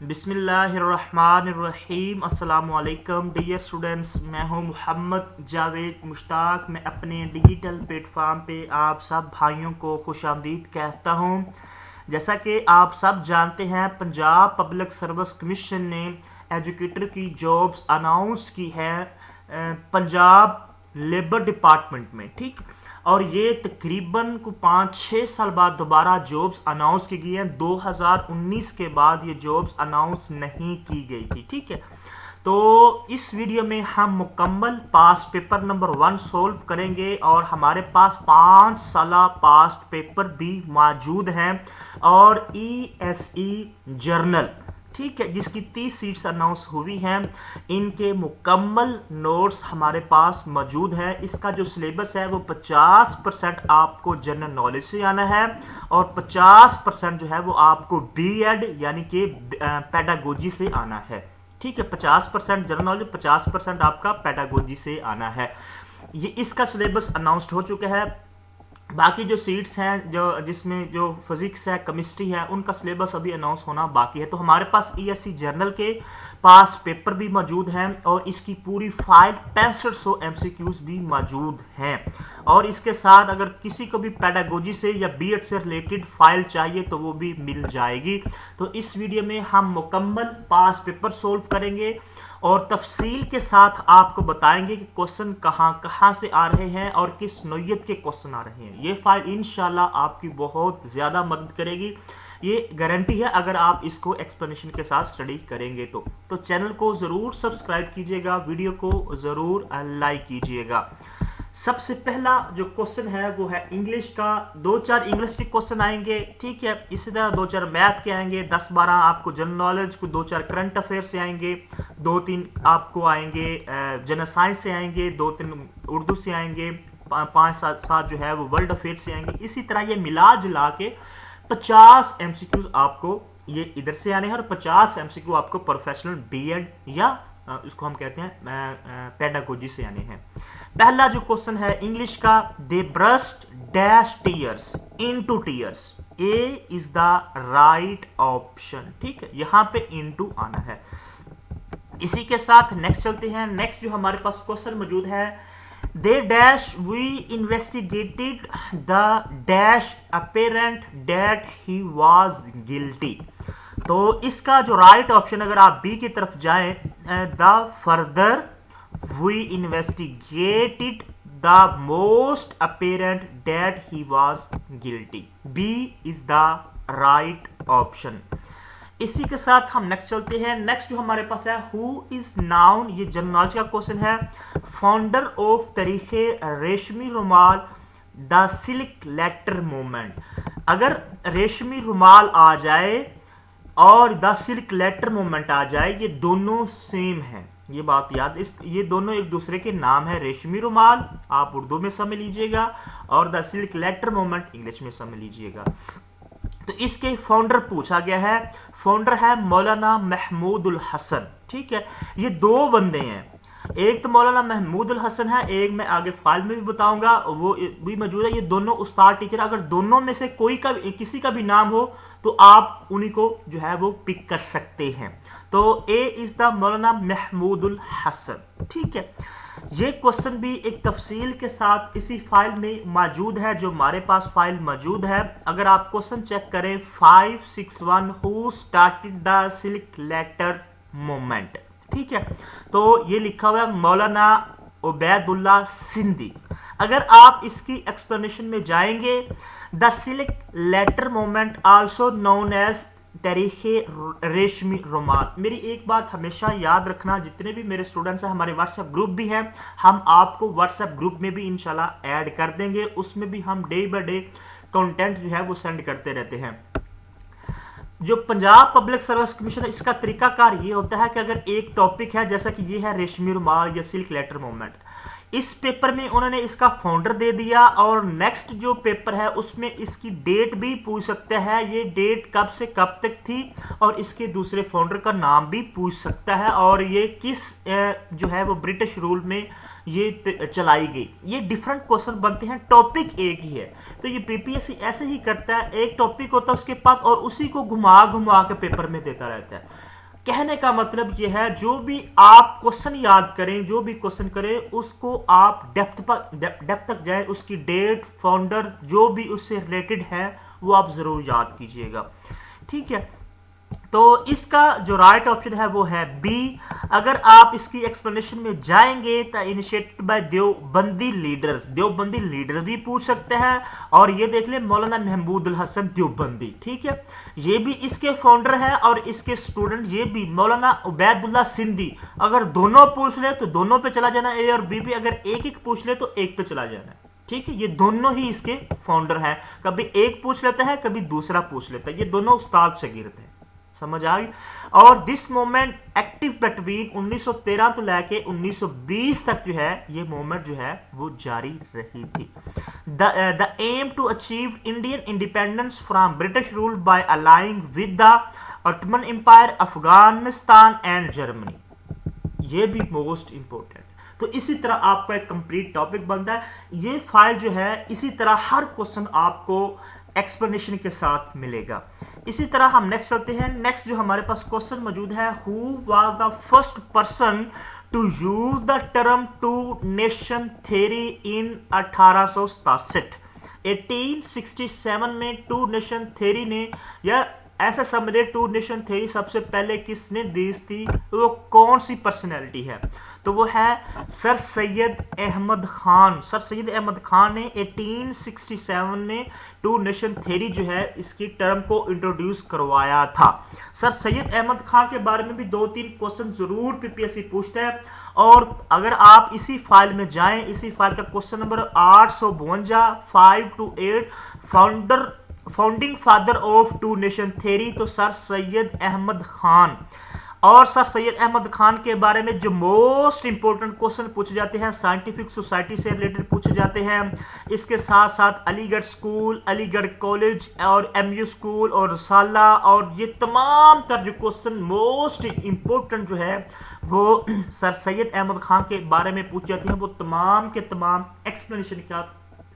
बिस्मिल्लाहिर्रहमानिर्रहीम। अस्सलामुअलैकुम dear students, मैं हूं मोहम्मद जावेद मुश्ताक। मैं अपने डिजिटल प्लेटफॉर्म पे आप सब भाइयों को खुशामदीद कहता हूं। जैसा कि आप सब जानते हैं, पंजाब पब्लिक सर्विस कमीशन ने एजुकेटर की जॉब्स अनाउंस की है पंजाब लेबर डिपार्टमेंट में, ठीक। और ये तकरीबन को 5-6 साल बाद दोबारा जॉब्स अनाउंस की गई हैं। 2019 के बाद ये जॉब्स अनाउंस नहीं की गई थी, ठीक है। तो इस वीडियो में हम मुकम्मल पास पेपर नंबर 1 सोल्व करेंगे और हमारे पास 5 साला पास्ट पेपर भी मौजूद हैं और ESE जर्नल, ठीक है, जिसकी 30 सीट्स अनाउंस हुई हैं। इनके मुकम्मल नोट्स हमारे पास मौजूद हैं। इसका जो सिलेबस है वो 50% आपको जनरल नॉलेज से आना है और 50% जो है वो आपको BEd यानी कि पेडागोजी से आना है, ठीक है। 50% जनरल नॉलेज, 50% आपका पेडागोजी से आना है। ये इसका सिलेबस अनाउंस्ड हो चुका है। बाकी जो सीट्स हैं जो जिसमें जो फिजिक्स है, केमिस्ट्री है, उनका सिलेबस अभी अनाउंस होना बाकी है। तो हमारे पास ESE जर्नल के पास पेपर भी मौजूद हैं और इसकी पूरी फाइल 6500 MCQs भी मौजूद हैं। और इसके साथ अगर किसी को भी पेडागोजी से या BEd से रिलेटेड फाइल चाहिए तो वो भी मिल जाएगी। तो इस वीडियो में हम मुकम्मल पास पेपर सोल्व करेंगे और तफसील के साथ आपको बताएंगे कि क्वेश्चन कहाँ से आ रहे हैं और किस नौइयत के क्वेश्चन आ रहे हैं। ये फाइल इंशाल्लाह आपकी बहुत ज़्यादा मदद करेगी, ये गारंटी है अगर आप इसको एक्सप्लेनेशन के साथ स्टडी करेंगे तो चैनल को ज़रूर सब्सक्राइब कीजिएगा, वीडियो को ज़रूर लाइक कीजिएगा। सबसे पहला जो क्वेश्चन है वो है इंग्लिश का। 2-4 इंग्लिश के क्वेश्चन आएंगे, ठीक है। इसी तरह 2-4 मैथ के आएंगे, 10-12 आपको जनरल नॉलेज को, 2-4 करंट अफेयर से आएंगे, 2-3 आपको आएंगे जनरल साइंस से आएंगे, 2-3 उर्दू से आएंगे, 5-7 जो है वो वर्ल्ड अफेयर से आएंगे। इसी तरह ये मिला जुला के 50 MCQs आपको ये इधर से आने हैं और 50 MCQ आपको प्रोफेशनल BEd या इसको हम कहते हैं पेडागोजी से आने हैं। पहला जो क्वेश्चन है इंग्लिश का, they burst dash tears into tears, a is the right option, ठीक है। यहां पे इनटू आना है। इसी के साथ नेक्स्ट चलते हैं। नेक्स्ट जो हमारे पास क्वेश्चन मौजूद है, the dash we investigated the dash apparent that he was guilty. तो इसका जो राइट ऑप्शन, अगर आप बी की तरफ जाएं, the further we investigated the most apparent that he was guilty, B is the right option. इसी के साथ हम नेक्स्ट चलते हैं। नेक्स्ट जो हमारे पास है, हु इज नाउन, ये जनरल नॉलेज का क्वेश्चन है, फाउंडर ऑफ तरीके रेशमी रुमाल द सिल्क लेटर मूवमेंट। अगर रेशमी रुमाल आ जाए और द सिल्क लेटर मूवमेंट आ जाए, ये दोनों सेम है, ये बात याद, ये दोनों एक दूसरे के नाम है। रेशमी रुमाल आप उर्दू में समझ लीजिएगा और the silk letter movement English में समझ लीजिएगा। तो इसके फाउंडर पूछा गया है, फाउंडर है मौलाना महमूदुल हसन, ठीक है। ये दो बंदे हैं, एक तो मौलाना महमूदुल हसन है, एक मैं आगे फाइल में भी बताऊंगा वो भी मौजूद है। ये दोनों उस्ताद टीचर, अगर दोनों में से कोई का किसी का भी नाम हो तो आप उन्हीं को जो है वो पिक कर सकते हैं। तो ए इज द मौलाना महमूदुल हसन, ठीक है। ये क्वेश्चन भी एक तफसील के साथ इसी फाइल में मौजूद है, जो हमारे पास फाइल मौजूद है। अगर आप क्वेश्चन चेक करें, 561 who started the silk letter movement, ठीक है। तो ये लिखा हुआ है मौलाना उबैदुल्ला सिंधी। अगर आप इसकी एक्सप्लेनेशन में जाएंगे, the silk letter movement also known as तरीके रेशमी रुमाल। मेरी एक बात हमेशा याद रखना, जितने भी मेरे स्टूडेंट्स हैं, हमारे व्हाट्सएप ग्रुप भी हैं, हम आपको व्हाट्सएप ग्रुप में भी इंशाल्लाह ऐड कर देंगे। उसमें भी हम डे बाय डे कंटेंट जो है वो सेंड करते रहते हैं। जो पंजाब पब्लिक सर्विस कमीशन है, इसका तरीकाकार ये होता है कि अगर एक टॉपिक है, जैसा कि ये है रेशमी रुमाल या सिल्क लेटर मूवमेंट, इस पेपर में उन्होंने इसका फाउंडर दे दिया और नेक्स्ट जो पेपर है उसमें इसकी डेट भी पूछ सकता है, ये डेट कब से कब तक थी, और इसके दूसरे फाउंडर का नाम भी पूछ सकता है, और ये किस जो है वो ब्रिटिश रूल में ये चलाई गई। ये डिफरेंट क्वेश्चन बनते हैं, टॉपिक एक ही है। तो ये पीपीएससी ऐसे ही करता है, एक टॉपिक होता है उसके पास और उसी को घुमा घुमा के पेपर में देता रहता है। कहने का मतलब ये है, जो भी आप क्वेश्चन याद करें, जो भी क्वेश्चन करें, उसको आप डेप्थ तक जाए, उसकी डेट, फाउंडर, जो भी उससे रिलेटेड है वो आप जरूर याद कीजिएगा। ठीक है, तो इसका जो राइट ऑप्शन है वो है बी। अगर आप इसकी एक्सप्लेनेशन में जाएंगे तो initiated by Deobandi leaders, Deobandi leader भी पूछ सकते हैं। और ये देख ले मौलाना महमूदुल हसन देवबंदी, ठीक है, ये भी इसके फाउंडर है और इसके स्टूडेंट ये भी मौलाना उबैदुल्लाह सिंधी। अगर दोनों पूछ ले तो दोनों पे चला जाना, ए और बी भी। अगर एक एक पूछ ले तो एक पे चला जाना, ठीक है। ये दोनों ही इसके फाउंडर हैं, कभी एक पूछ लेता है कभी दूसरा पूछ लेता है, ये दोनों उस्ताद शागिर्द हैं, समझ आ गई। और दिस मूवमेंट एक्टिव बिटवीन 1913 तो लेके 1920 तक जो है ये मूवमेंट जो है वो जारी रही थी। The aim to achieve Indian independence from British rule by allying with the Ottoman Empire, Afghanistan and Germany, ये भी मोस्ट इंपोर्टेंट। तो इसी तरह आपका एक कंप्लीट टॉपिक बनता है। ये फाइल जो है इसी तरह हर क्वेश्चन आपको एक्सप्लेनेशन के साथ मिलेगा। इसी तरह हम नेक्स्ट चलते हैं। नेक्स्ट जो हमारे पास क्वेश्चन मौजूद है, who was the first person to use the term two nation theory in 1867। 1867 में टू नेशन थ्योरी ने, या ऐसा समझे टू नेशन थ्योरी सबसे पहले किसने दी थी, वो कौन सी पर्सनैलिटी है, तो वो है सर सैयद अहमद खान। सर सैयद अहमद खान ने 1867 में टू नेशन थ्योरी जो है इसकी टर्म को इंट्रोड्यूस करवाया था। सर सैयद अहमद खान के बारे में भी 2-3 क्वेश्चन जरूर पीपीएससी पूछता है। और अगर आप इसी फाइल में जाएं, इसी फाइल का question number 852 5 to 8 founding father of two nation theory, तो सर सैयद अहमद खान। और सर सैयद अहमद खान के बारे में जो मोस्ट इंपोर्टेंट क्वेश्चन पूछे जाते हैं साइंटिफिक सोसाइटी से रिलेटेड पूछे जाते हैं। इसके साथ साथ अलीगढ़ स्कूल, अलीगढ़ कॉलेज और एमयू स्कूल और रसाला, और ये तमाम तर जो क्वेश्चन मोस्ट इंपोर्टेंट जो है वो सर सैयद अहमद खान के बारे में पूछे जाते हैं, वो तमाम के तमाम एक्सप्लेनेशन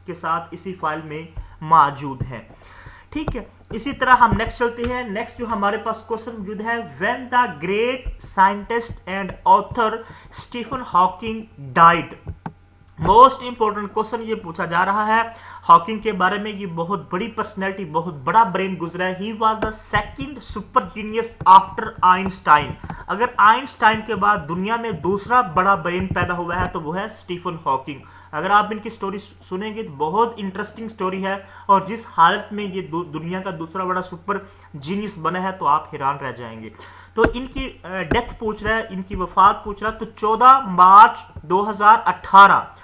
के साथ इसी फाइल में मौजूद है। ठीक है, इसी तरह हम नेक्स्ट चलते हैं। नेक्स्ट जो हमारे पास क्वेश्चन मौजूद है, when the great scientist and author Stephen Hawking died. Most important question ये पूछा जा रहा है हॉकिंग के बारे में। ये बहुत बड़ी पर्सनैलिटी, बहुत बड़ा ब्रेन गुजरा है। He was the second super genius after Einstein. अगर आइंस्टाइन के बाद दुनिया में दूसरा बड़ा ब्रेन पैदा हुआ है तो वो है स्टीफन हॉकिंग। अगर आप इनकी स्टोरी सुनेंगे तो बहुत इंटरेस्टिंग स्टोरी है, और जिस हालत में ये दुनिया का दूसरा बड़ा सुपर जीनियस बना है तो आप हैरान रह जाएंगे। तो इनकी डेथ पूछ रहा है, इनकी वफात पूछ रहा है। तो 14 मार्च 2018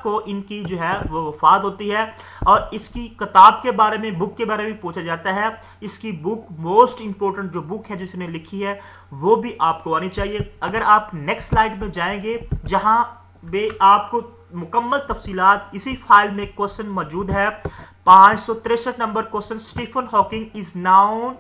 को इनकी जो है वो वफात होती है। और इसकी किताब के बारे में, बुक के बारे में पूछा जाता है। इसकी बुक मोस्ट इंपोर्टेंट जो बुक है जिसने लिखी है वो भी आपको आनी चाहिए। अगर आप नेक्स्ट स्लाइड में जाएंगे जहां बे आपको मुकम्मल तफसीलात इसी फाइल में क्वेश्चन मौजूद है। 563 number question, Stephen Hawking is known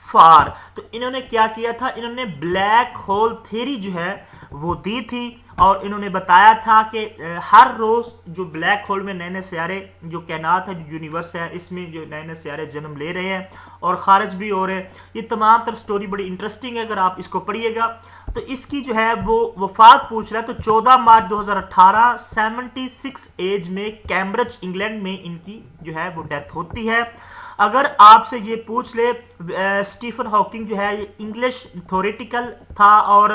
for. तो इन्होंने क्या किया था, इन्होंने ब्लैक होल थ्योरी जो है वो दी थी, और इन्होंने बताया था कि हर रोज जो ब्लैक होल में नए नए सियारे, जो कायनात है, जो यूनिवर्स है, इसमें जो नए नए सियारे जन्म ले रहे हैं और खारिज भी हो रहे हैं। ये तमाम तर स्टोरी बड़ी इंटरेस्टिंग है, अगर आप इसको पढ़िएगा। तो इसकी जो है वो वफात पूछ रहा है। तो 14 मार्च 2018 76 एज में कैम्ब्रिज इंग्लैंड में इनकी जो है वो डेथ होती है। अगर आपसे ये पूछ ले, स्टीफन हॉकिंग जो है ये इंग्लिश थ्योरेटिकल था और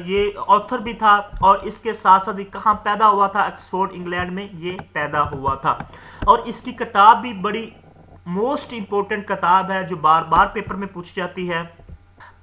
ये ऑथर भी था, और इसके साथ साथ कहाँ पैदा हुआ था, ऑक्सफोर्ड इंग्लैंड में ये पैदा हुआ था। और इसकी किताब भी बड़ी मोस्ट इंपोर्टेंट किताब है जो बार बार पेपर में पूछी जाती है,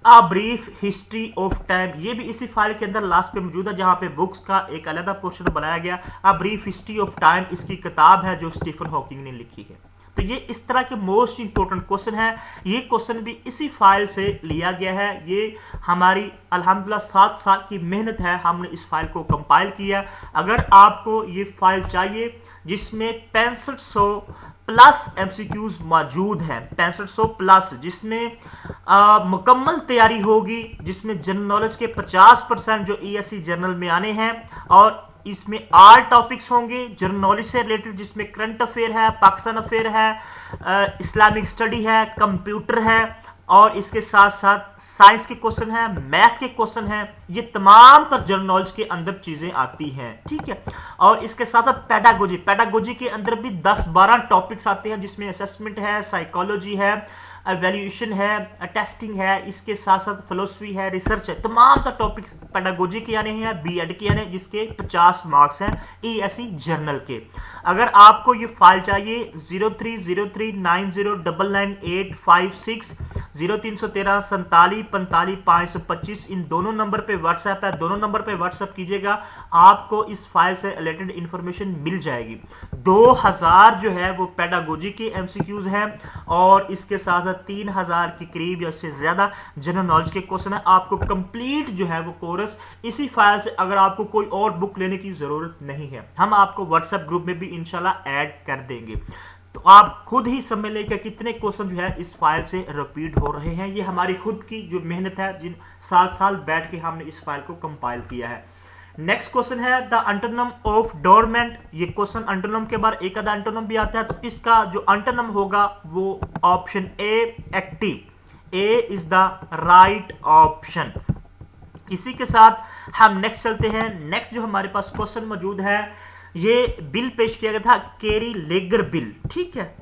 a brief history of time. ये भी इसी फाइल के अंदर लास्ट पे मौजूद है, जहां पे बुक्स का एक अलग पोर्शन बनाया गया। A brief history of time इसकी किताब है जो स्टीफन हॉकिंग ने लिखी है। तो ये इस तरह के मोस्ट इंपोर्टेंट क्वेश्चन है। ये क्वेश्चन भी इसी फाइल से लिया गया है। ये हमारी अल्हम्दुलिल्लाह 7 साल की मेहनत है, हमने इस फाइल को कंपाइल किया। अगर आपको ये फाइल चाहिए जिसमें 6500 प्लस एमसीक्यूज मौजूद हैं, 6500 प्लस, जिसमें मुकम्मल तैयारी होगी, जिसमें जनरल नॉलेज के 50% जो ईएससी जनरल में आने हैं, और इसमें 8 टॉपिक्स होंगे जनरल नॉलेज से रिलेटेड, जिसमें करंट अफेयर है, पाकिस्तान अफेयर है, इस्लामिक स्टडी है, कंप्यूटर है, और इसके साथ साथ साइंस के क्वेश्चन है, मैथ के क्वेश्चन है। ये तमाम तर जनरल नॉलेज के अंदर चीजें आती हैं, ठीक है। और इसके साथ साथ पैडागोजी के अंदर भी 10-12 टॉपिक्स आते हैं, जिसमें असेसमेंट है, साइकोलॉजी है, एवेल्यूएशन है, टेस्टिंग है, इसके साथ साथ फिलोसफी है, रिसर्च है। तमाम तर टॉपिक्स पैडागोजी के आने हैं, बीएड के आने, जिसके 50 मार्क्स हैं ईएससी जर्नल के। अगर आपको ये फाइल चाहिए 030390999856 0313 47 45 525, इन दोनों नंबर पे व्हाट्सएप है, दोनों नंबर पे व्हाट्सएप कीजिएगा, आपको इस फाइल से रिलेटेड इंफॉर्मेशन मिल जाएगी। 2000 जो है वो पैडागोजी के एमसीक्यूज हैं, और इसके साथ 3000 के करीब या उससे ज्यादा जनरल नॉलेज के क्वेश्चन है। आपको कंप्लीट जो है वो कोर्स इसी फाइल से, अगर आपको कोई और बुक लेने की जरूरत नहीं है, हम आपको व्हाट्सएप ग्रुप में भी इंशाल्लाह ऐड कर देंगे। तो आप खुद ही समझ लें कितने क्वेश्चन जो है इस फाइल से रिपीट हो रहे हैं। ये हमारी खुद की जो मेहनत है, जिन 7 साल बैठ के हमने इस फाइल को कंपाइल किया है। नेक्स्ट क्वेश्चन है द अंटोनम ऑफ डोरमेंट। ये क्वेश्चन अंटोनम के बाद एक आधा अंटोनम भी आता है, तो इसका जो अंटोनम होगा वो option A active. A is the right option. इसी के साथ हम नेक्स्ट चलते हैं। नेक्स्ट जो हमारे पास क्वेश्चन मौजूद है, ये बिल पेश किया गया था, केरी लेगर बिल, ठीक है।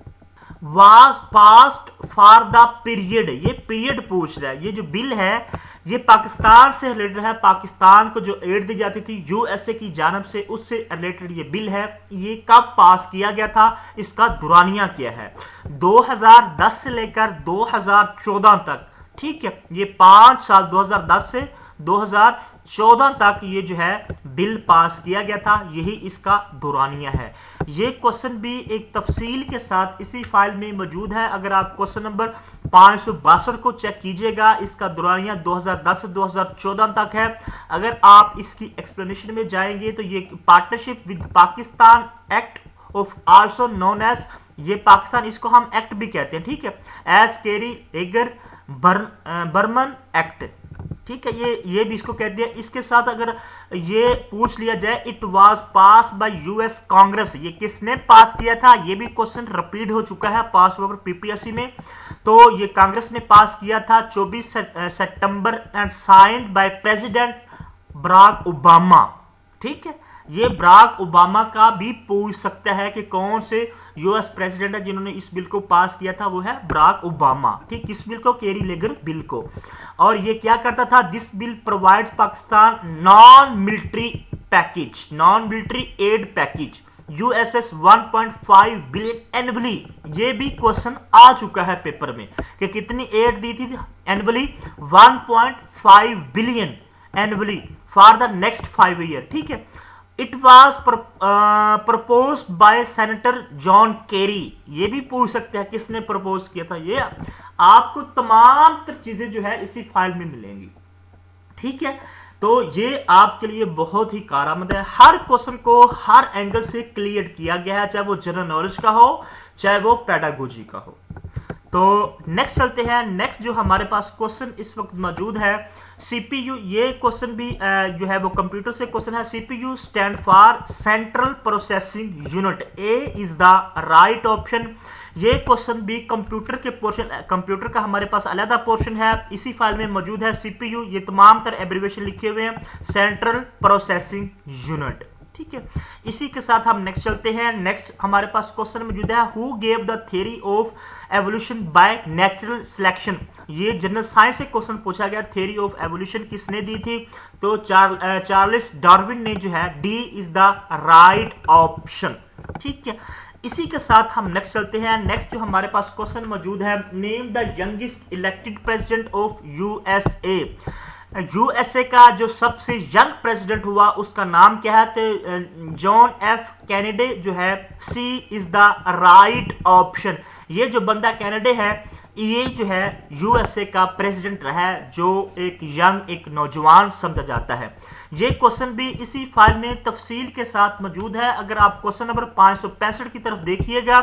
Was passed for the period, ये पीरियड पूछ रहा है। ये जो बिल है ये पाकिस्तान से रिलेटेड है, पाकिस्तान को जो एड दी जाती थी यूएसए की जानब से, उससे रिलेटेड ये बिल है। ये कब पास किया गया था, इसका दुरानिया क्या है? 2010 से लेकर 2014 तक, ठीक है। ये 5 साल 2010 से 2014 तक ये जो है बिल पास किया गया था, यही इसका दुरानिया है। ये क्वेश्चन भी एक तफसील के साथ इसी फाइल में मौजूद है। अगर आप क्वेश्चन नंबर 562 को चेक कीजिएगा, इसका दुरानिया 2010 से 2014 तक है। अगर आप इसकी एक्सप्लेनेशन में जाएंगे तो ये partnership with Pakistan act of also known as, ये पाकिस्तान, इसको हम एक्ट भी कहते हैं, ठीक है, एज केरी लेगर बर्मन एक्ट, ठीक है, ये भी इसको कहते हैं। इसके साथ अगर ये पूछ लिया जाए it was pass bye US Congress, ये किसने पास किया था, ये भी क्वेश्चन रिपीट हो चुका है पास ओवर पीपीएससी में। तो ये कांग्रेस ने पास किया था 24 सितंबर and signed by president Barack Obama, ठीक है। ये बराक ओबामा का भी पूछ सकता है कि कौन से यूएस प्रेसिडेंट है जिन्होंने इस बिल को पास किया था, वो है बराक ओबामा, ठीक। किस बिल को? केरी लेगर बिल को। और ये क्या करता था? This bill provide Pakistan non military package, non military add package USS 1.5 billion annually. ये भी क्वेश्चन आ चुका है पेपर में कि कितनी एड दी थी annually, 1.5 billion annually for the next 5 year, ठीक है। It was proposed by senator John Kerry, ये भी पूछ सकते हैं किसने प्रपोज किया था। ये आपको तमाम चीजें जो है इसी फाइल में मिलेंगी, ठीक है। तो ये आपके लिए बहुत ही कारआमद है। हर क्वेश्चन को हर एंगल से क्लियर किया गया है, चाहे वो जनरल नॉलेज का हो, चाहे वो पेडागोजी का हो। तो नेक्स्ट चलते हैं। नेक्स्ट जो हमारे पास क्वेश्चन इस वक्त मौजूद है, सीपीयू, ये क्वेश्चन भी जो है वो कंप्यूटर से क्वेश्चन है। CPU stand for central processing unit, A is the right option. ये क्वेश्चन भी कंप्यूटर के पोर्शन, कंप्यूटर का हमारे पास अलग पोर्शन है, इसी फाइल में मौजूद है। सीपीयू, ये तमाम तरह एब्रिविएशन लिखे हुए हैं, सेंट्रल प्रोसेसिंग यूनिट, ठीक है। इसी के साथ हम नेक्स्ट चलते हैं। नेक्स्ट हमारे पास क्वेश्चन मौजूद है, who gave the theory of evolution by natural selection. ये जनरल साइंस से क्वेश्चन पूछा गया, थ्योरी ऑफ एवोल्यूशन किसने दी थी? तो चार्ल्स डार्विन ने जो है, D is the right option, ठीक है। इसी के साथ हम नेक्स्ट चलते हैं। नेक्स्ट जो हमारे पास क्वेश्चन मौजूद है, name the youngest elected president of USA. USA का जो सबसे यंग प्रेसिडेंट हुआ उसका नाम क्या है? तो जॉन एफ कैनेडी जो है, सी इज द राइट ऑप्शन। ये जो बंदा कैनेडी है ये जो है यूएसए का प्रेसिडेंट रहा है, जो एक यंग, एक नौजवान समझा जाता है। ये क्वेश्चन भी इसी फाइल में तफसील के साथ मौजूद है। अगर आप क्वेश्चन नंबर 565 की तरफ देखिएगा,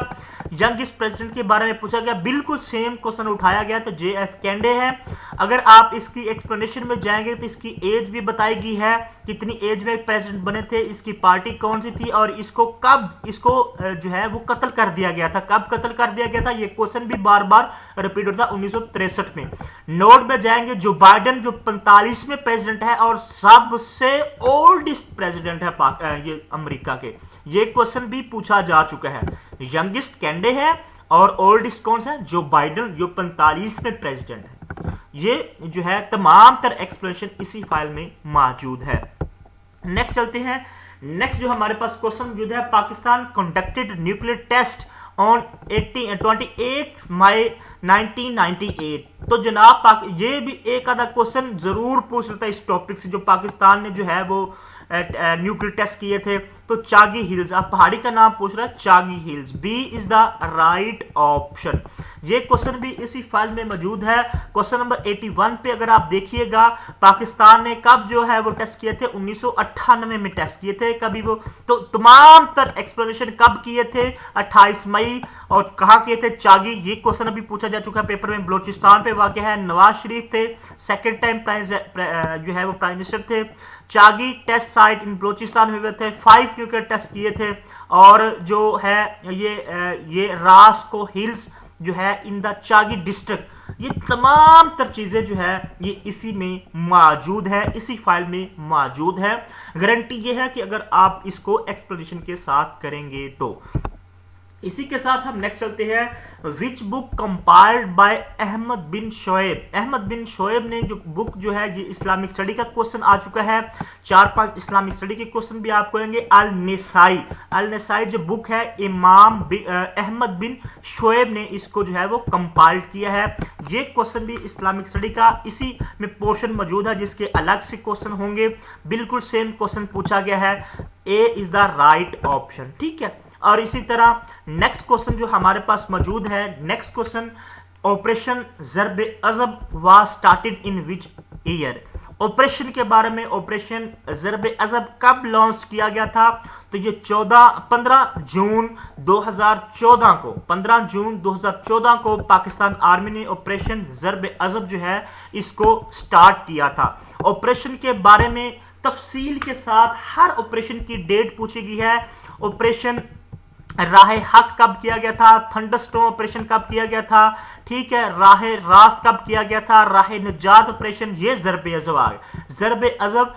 यंगेस्ट प्रेसिडेंट के बारे में पूछा गया, बिल्कुल सेम क्वेश्चन उठाया गया, तो JF कैंडे है। अगर आप इसकी एक्सप्लेनेशन में जाएंगे तो इसकी एज भी बताई गई है, कितनी एज में प्रेसिडेंट बने थे, इसकी पार्टी कौन सी थी, और इसको कब जो है वो कत्ल कर दिया गया था, कब कत्ल कर दिया गया था। ये क्वेश्चन भी बार बार रिपीट होता है 1963 में। नोट में जाएंगे, जो बाइडेन जो 45वें प्रेसिडेंट है और सबसे ओल्डेस्ट प्रेसिडेंट है ये अमेरिका के, ये क्वेश्चन भी पूछा जा चुका है। यंगेस्ट कैंडे है और ओल्डेस्ट कौन सा है, जो बाइडेन, जो 45वें प्रेसिडेंट है। ये जो है तमाम तर एक्सप्लेनेशन इसी फाइल में मौजूद है। नेक्स्ट चलते हैं। नेक्स्ट जो हमारे पास क्वेश्चन मौजूद है, Pakistan conducted nuclear test on 28 May 1998। तो जनाब ये भी एक आधा क्वेश्चन जरूर पूछ लेता है इस टॉपिक से, जो पाकिस्तान ने जो है वो न्यूक्लियर टेस्ट किए थे। तो चागी हिल्स, आप पहाड़ी का नाम पूछ रहे हैं, Chagai hills, B is the right option. ये क्वेश्चन भी इसी फाइल में मौजूद है। क्वेश्चन नंबर 81 पे अगर आप देखिएगा, पाकिस्तान ने कब जो है वो टेस्ट किए थे, 1998 में टेस्ट किए थे। कभी वो तो तमाम तर एक्सप्लेनेशन कब किए थे, 28 मई, और कहां किए थे, चागी। ये क्वेश्चन अभी पूछा जा चुका है पेपर में। बलोचिस्तान पे वाक़ है, नवाज शरीफ थे, सेकेंड टाइम जो है वो प्राइम मिनिस्टर थे। चागी टेस्ट साइट इन बलोचिस्तान में हुए थे, 5 न्यूक्लियर टेस्ट किए थे। और जो है ये रास्को हिल्स जो है इन द चागी डिस्ट्रिक्ट, ये तमाम तर चीजें जो है ये इसी में मौजूद है, इसी फाइल में मौजूद है। गारंटी ये है कि अगर आप इसको एक्सप्लेनेशन के साथ करेंगे तो। इसी के साथ हम नेक्स्ट चलते हैं। Which book compiled by Ahmad bin Shoaib. Ahmad bin Shoaib ने जो बुक जो है, ये इस्लामिक स्टडी का क्वेश्चन आ चुका है, 4-5 इस्लामिक स्टडी के क्वेश्चन भी आपको आएंगे। अल नेसाई, अल नेसाई जो बुक है, इमाम अहमद बिन शोएब ने इसको जो है वो कंपाइल्ड किया है। ये क्वेश्चन भी इस्लामिक स्टडी का इसी में पोर्शन मौजूद है, जिसके अलग से क्वेश्चन होंगे। बिल्कुल सेम क्वेश्चन पूछा गया है, ए इज द राइट ऑप्शन, ठीक है। और इसी तरह नेक्स्ट क्वेश्चन जो हमारे पास मौजूद है, next question, operation Zarb Azb was started in which year. Operation के बारे में, ऑपरेशन ज़र्ब अज़ब कब लॉन्च किया गया था, तो ये 15 जून 2014 को, 15 जून 2014 को पाकिस्तान आर्मी ने ऑपरेशन ज़र्ब अज़ब जो है इसको स्टार्ट किया था। ऑपरेशन के बारे में तफसील के साथ हर ऑपरेशन की डेट पूछी गई है। ऑपरेशन राह हक कब किया गया था, थंडरस्टॉर्म ऑपरेशन कब किया गया था, ठीक है, राह रास्त कब किया गया था, राह निजात ऑपरेशन, ये ज़र्ब अज़ब आ गया। ज़र्ब अज़ब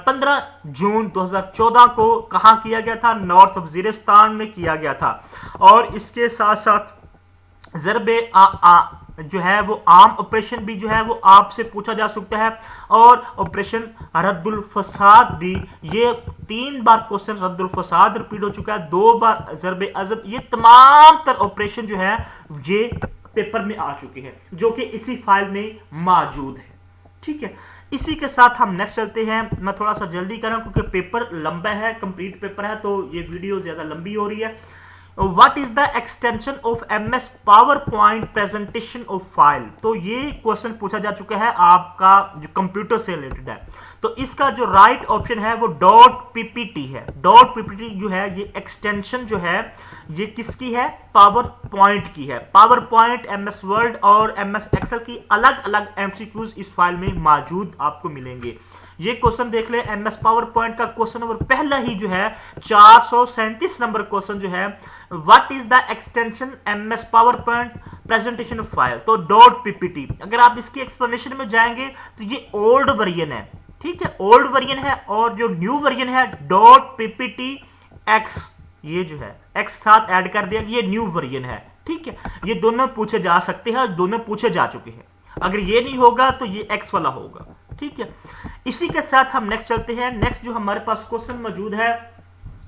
15 जून 2014 को कहां किया गया था, नॉर्थ वजीरिस्तान में किया गया था। और इसके साथ साथ ज़र्ब जो है वो आम ऑपरेशन भी जो है वो आपसे पूछा जा सकता है, और ऑपरेशन रद्दुल फसाद भी, ये 3 बार क्वेश्चन रद्दुल फसाद रिपीट हो चुका है, 2 बार ज़र्ब अज़ब। ये तमाम तर ऑपरेशन जो है ये पेपर में आ चुके हैं, जो कि इसी फाइल में मौजूद है, ठीक है। इसी के साथ हम नेक्स्ट चलते हैं। मैं थोड़ा सा जल्दी कर रहा हूं क्योंकि पेपर लंबा है, कंप्लीट पेपर है, तो ये वीडियो ज्यादा लंबी हो रही है। What is the extension of MS PowerPoint presentation of file? तो ये क्वेश्चन पूछा जा चुका है आपका जो कंप्यूटर से रिलेटेड है। तो इसका जो राइट ऑप्शन है वो .ppt है। .ppt जो है ये एक्सटेंशन जो है ये किसकी है, पावर पॉइंट की है। पावर पॉइंट, MS वर्ड और MS एक्सेल की अलग अलग MCQs इस फाइल में मौजूद आपको मिलेंगे। ये क्वेश्चन देख ले, MS पावर पॉइंट का क्वेश्चन नंबर पहला ही जो है 437 नंबर क्वेश्चन जो है, what is the extension MS power point presentation of file, तो .ppt। अगर आप इसकी एक्सप्लेनेशन में जाएंगे तो ये ओल्ड वर्जन है, ठीक है, ओल्ड वर्जन है, और जो न्यू वर्जन है .ppt x, ये जो है x साथ ऐड कर दिया, ये न्यू वर्जन है, ठीक है। ये दोनों पूछे जा सकते हैं, दोनों पूछे जा चुके हैं। अगर ये नहीं होगा तो ये x वाला होगा, ठीक है। इसी के साथ हम नेक्स्ट चलते हैं। नेक्स्ट जो हमारे पास क्वेश्चन मौजूद है,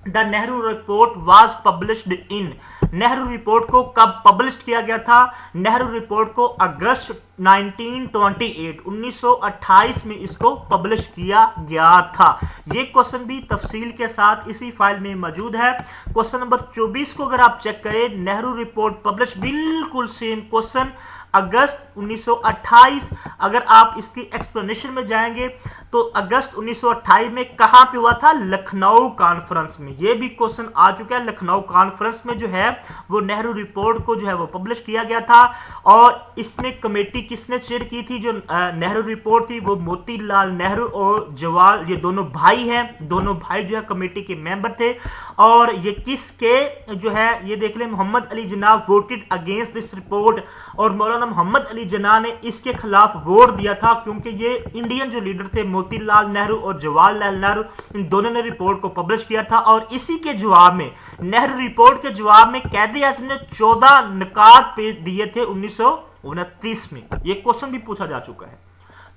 the Nehru report was published in Nehru report को कब पब्लिश किया गया था? नेहरू रिपोर्ट को अगस्त 1928 में इसको पब्लिश किया गया था। ये क्वेश्चन भी तफसील के साथ इसी फाइल में मौजूद है। क्वेश्चन नंबर 24 को अगर आप चेक करें, नेहरू रिपोर्ट पब्लिश, बिल्कुल सेम क्वेश्चन, अगस्त 1928। अगर आप इसकी एक्सप्लेनेशन में जाएंगे तो अगस्त 1928 में कहां पे हुआ था? लखनऊ कॉन्फ्रेंस में। ये भी क्वेश्चन आ चुका है। लखनऊ कॉन्फ्रेंस में जो है वो नेहरू रिपोर्ट को जो है वो पब्लिश किया गया था। और इसमें कमेटी किसने चेयर की थी? जो नेहरू रिपोर्ट थी वो मोतीलाल नेहरू और जवाहर, ये दोनों भाई हैं, दोनों भाई जो है कमेटी के मेंबर थे। और ये किसके जो है ये देख लें, Mohammad Ali Jinnah voted against this report, और मौलाना मोहम्मद अली जिन्ना ने इसके खिलाफ वोट दिया था, क्योंकि ये इंडियन जो लीडर थे मोतीलाल नेहरू और जवाहरलाल नेहरू, इन दोनों ने रिपोर्ट को पब्लिश किया था। और इसी के जवाब में, नेहरू रिपोर्ट के जवाब में कैद आज़म ने 14 निकात पे दिए थे 1929 में। ये क्वेश्चन भी पूछा जा चुका है।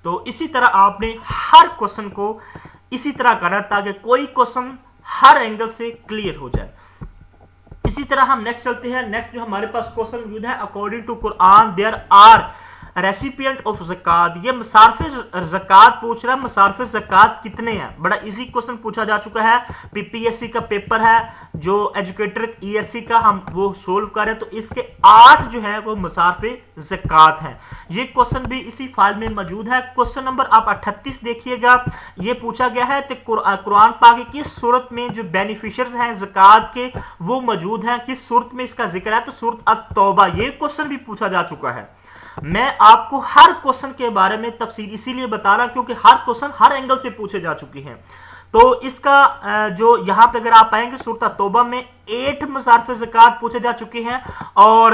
तो इसी तरह आपने हर क्वेश्चन को इसी तरह करना ताकि कोई क्वेश्चन हर एंगल से क्लियर हो जाए। इसी तरह हम नेक्स्ट चलते हैं। नेक्स्ट जो हमारे पास क्वेश्चन मौजूद है, according to Quran there are recipient of ज़कात। ये मसारफ़े ज़कात पूछ रहा है, मसारफ़े ज़कात कितने हैं? बड़ा इजी क्वेश्चन पूछा जा चुका है। पीपीएससी का पेपर है जो एजुकेटर ईएससी का, हम वो सोल्व करें तो इसके 8 जो है वो मसारफ़े ज़कात हैं। ये क्वेश्चन भी इसी फाइल में मौजूद है। क्वेश्चन नंबर आप 38 देखिएगा। ये पूछा गया है कि कुरान पाक की किस सूरत में जो बेनिफिशियर्स हैं ज़कात के वो मौजूद हैं, किस सूरत में इसका जिक्र है? तो सूरत अत-तौबा। ये क्वेश्चन भी पूछा जा चुका है। मैं आपको हर क्वेश्चन के बारे में तफसील इसीलिए बता रहा क्योंकि हर क्वेश्चन हर एंगल से पूछे जा चुके हैं। तो इसका जो यहाँ पे अगर आप आएंगे सूरत तौबा में 8 मसारफ़े ज़कात पूछे जा चुके हैं, और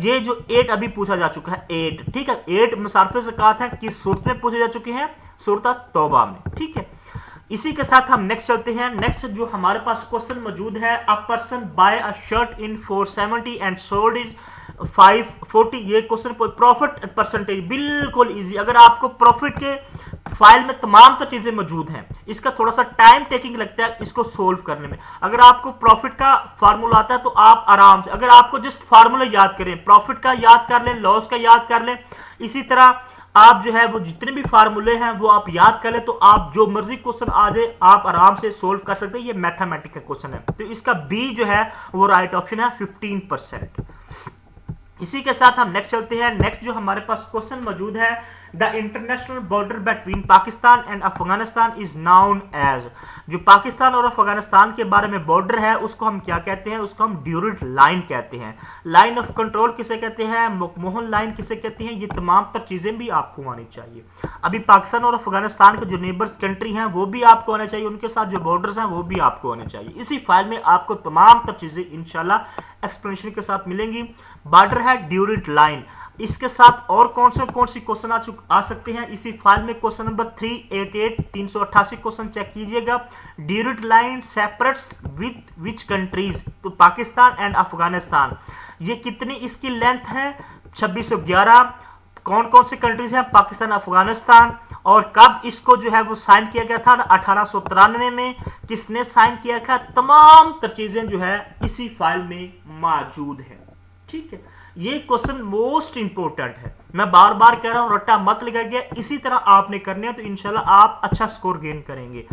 ये जो 8 अभी पूछा जा चुका है 8, ठीक है, 8 मसारफ़े ज़कात हैं, किस सूरत में पूछे जा चुके हैं? सूरत तौबा में, ठीक है। इसी के साथ हम नेक्स्ट चलते हैं। नेक्स्ट जो हमारे पास क्वेश्चन मौजूद है, a person by a shirt in 470 and sold it 540। ये क्वेश्चन प्रॉफिट परसेंटेज, बिल्कुल इजी। अगर आपको प्रॉफिट के फाइल में तमाम तो चीजें मौजूद हैं, इसका थोड़ा सा टाइम टेकिंग लगता है इसको सोल्व करने में। अगर आपको प्रॉफिट का फार्मूला आता है तो आप आराम से, अगर आपको जस्ट फार्मूला याद करें, प्रॉफिट का याद कर लें, लॉस का याद कर लें, इसी तरह आप जो है वो जितने भी फार्मूले हैं वो आप याद कर लें, तो आप जो मर्जी क्वेश्चन आ जाए आप आराम से सोल्व कर सकते हैं। ये मैथमेटिकल क्वेश्चन है, तो इसका बी जो है वो राइट ऑप्शन है, 15%। इसी के साथ हम नेक्स्ट चलते हैं। नेक्स्ट जो हमारे पास क्वेश्चन मौजूद है, the international border between Pakistan and Afghanistan is known as. जो पाकिस्तान और अफगानिस्तान के बारे में बॉर्डर है उसको हम क्या कहते हैं? उसको हम ड्यूरेंट लाइन कहते हैं। लाइन ऑफ कंट्रोल किसे कहते हैं? मकमोहन लाइन किसे कहते हैं? ये तमाम तर चीजें भी आपको आनी चाहिए। अभी पाकिस्तान और अफगानिस्तान के जो नेबर्स कंट्री हैं वो भी आपको आने चाहिए, उनके साथ जो बॉर्डर्स हैं वो भी आपको आने चाहिए। इसी फाइल में आपको तमाम तर चीजें इंशाल्लाह एक्सप्लेनेशन के साथ मिलेंगी। बॉर्डर है, ड्यूरेंट लाइन, इसके साथ और कौन सी क्वेश्चन आ सकते हैं इसी फाइल में? क्वेश्चन नंबर 388 क्वेश्चन चेक कीजिएगा। Durand line separates with which countries? तो पाकिस्तान एंड अफगानिस्तान, ये कितनी इसकी लेंथ है? 2611। कौन कौन सी कंट्रीज हैं? पाकिस्तान, अफगानिस्तान। और कब इसको जो है वो साइन किया गया था? 1893 में। किसने साइन किया था? तमाम तर चीजें जो है इसी फाइल में मौजूद है, ठीक है। ये क्वेश्चन मोस्ट इंपोर्टेंट है, मैं बार बार कह रहा हूं, रट्टा मत लगाइए, इसी तरह आपने करने हैं तो इंशाल्लाह आप अच्छा स्कोर गेन करेंगे।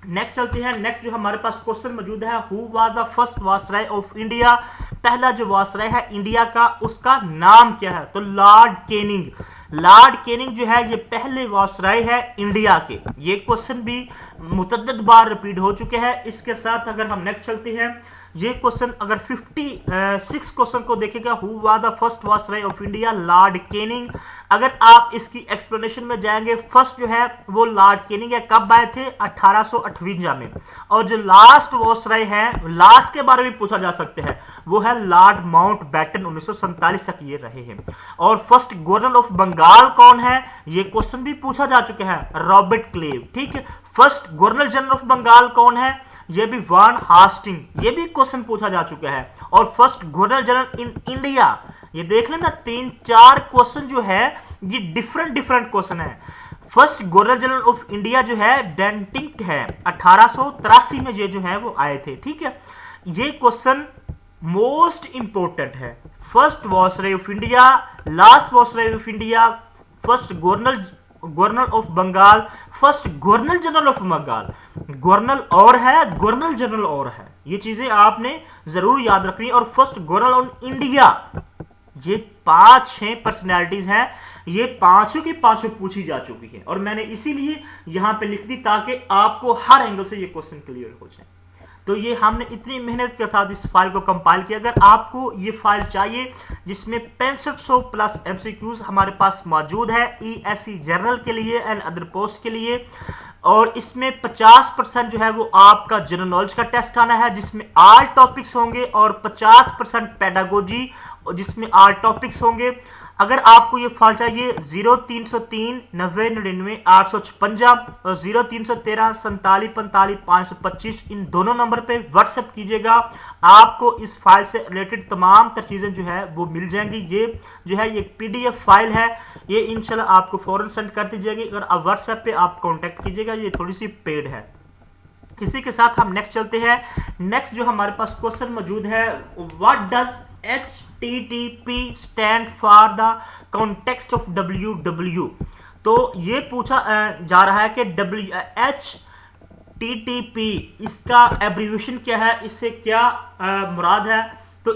नेक्स्ट चलते हैं। नेक्स्ट जो हमारे पास क्वेश्चन मौजूद है, who was the first viceroy of India? पहला जो वायसराय है इंडिया का उसका नाम क्या है? तो लॉर्ड कैनिंग। लॉर्ड कैनिंग जो है ये पहले वायसराय है इंडिया के। ये क्वेश्चन भी मुतअद्दिद बार रिपीट हो चुके हैं। इसके साथ अगर हम नेक्स्ट चलते हैं, ये क्वेश्चन अगर 56 क्वेश्चन को देखेगा, who was the first viceroy of India? Lord Canning. अगर आप इसकी एक्सप्लेनेशन में जाएंगे, फर्स्ट जो है वो लॉर्ड कैनिंग है। कब आए थे? 1858 में। और जो लास्ट वायसराय है, लास्ट के बारे में पूछा जा सकते हैं, वो है लॉर्ड माउंटबेटन, 1947 तक ये रहे हैं। और फर्स्ट गवर्नर ऑफ बंगाल कौन है? ये क्वेश्चन भी पूछा जा चुका है, रॉबर्ट क्लेव, ठीक है। First governor general of Bengal कौन है? ये भी वॉन हास्टिंग, ये भी क्वेश्चन पूछा जा चुका है। और first governor general in India, ये देख लेना 3-4 क्वेश्चन जो है ये डिफरेंट क्वेश्चन है। First governor general of India जो है बेंटिंग है, 1883 में ये जो है वो आए थे, ठीक है। ये क्वेश्चन मोस्ट इंपॉर्टेंट है। First viceroy of India, last viceroy of India, first governor of Bengal, first governor general of Bengal. Governor और है, गवर्नर जनरल और है, ये चीजें आपने जरूर याद रखनी। और फर्स्ट गवर्नर ऑफ इंडिया, ये 5-6 पर्सनैलिटीज हैं, ये पांचों की पांचों पूछी जा चुकी है और मैंने इसीलिए यहां पे लिख दी ताकि आपको हर एंगल से ये क्वेश्चन क्लियर हो जाए। तो ये हमने इतनी मेहनत के साथ इस फाइल को कंपाइल किया। अगर आपको ये फाइल चाहिए जिसमें 6500 प्लस एमसीक्यूज हमारे पास मौजूद है ईएससी जनरल के लिए एंड अदर पोस्ट के लिए, और इसमें 50% जो है वो आपका जनरल नॉलेज का टेस्ट आना है जिसमें 8 टॉपिक्स होंगे और 50% पेडागोजी जिसमें 8 टॉपिक्स होंगे। अगर आपको ये फाइल चाहिए 0303 90 99 856 और 0313 47 45 525 इन दोनों नंबर पे व्हाट्सएप कीजिएगा। आपको इस फाइल से रिलेटेड तमाम तर चीजें जो है वो मिल जाएंगी। ये जो है ये पीडीएफ फाइल है, ये इंशाल्लाह आपको फौरन सेंड कर दी जाएगी। अगर आप व्हाट्सएप पे आप कॉन्टेक्ट कीजिएगा, ये थोड़ी सी पेड है। इसी के साथ हम नेक्स्ट चलते हैं। नेक्स्ट जो हमारे पास क्वेश्चन मौजूद है, what does HTTP stand for the context of WW। तो ये पूछा जा रहा है कि HTTP इसका एब्रीविएशन क्या है, इससे क्या मुराद है। तो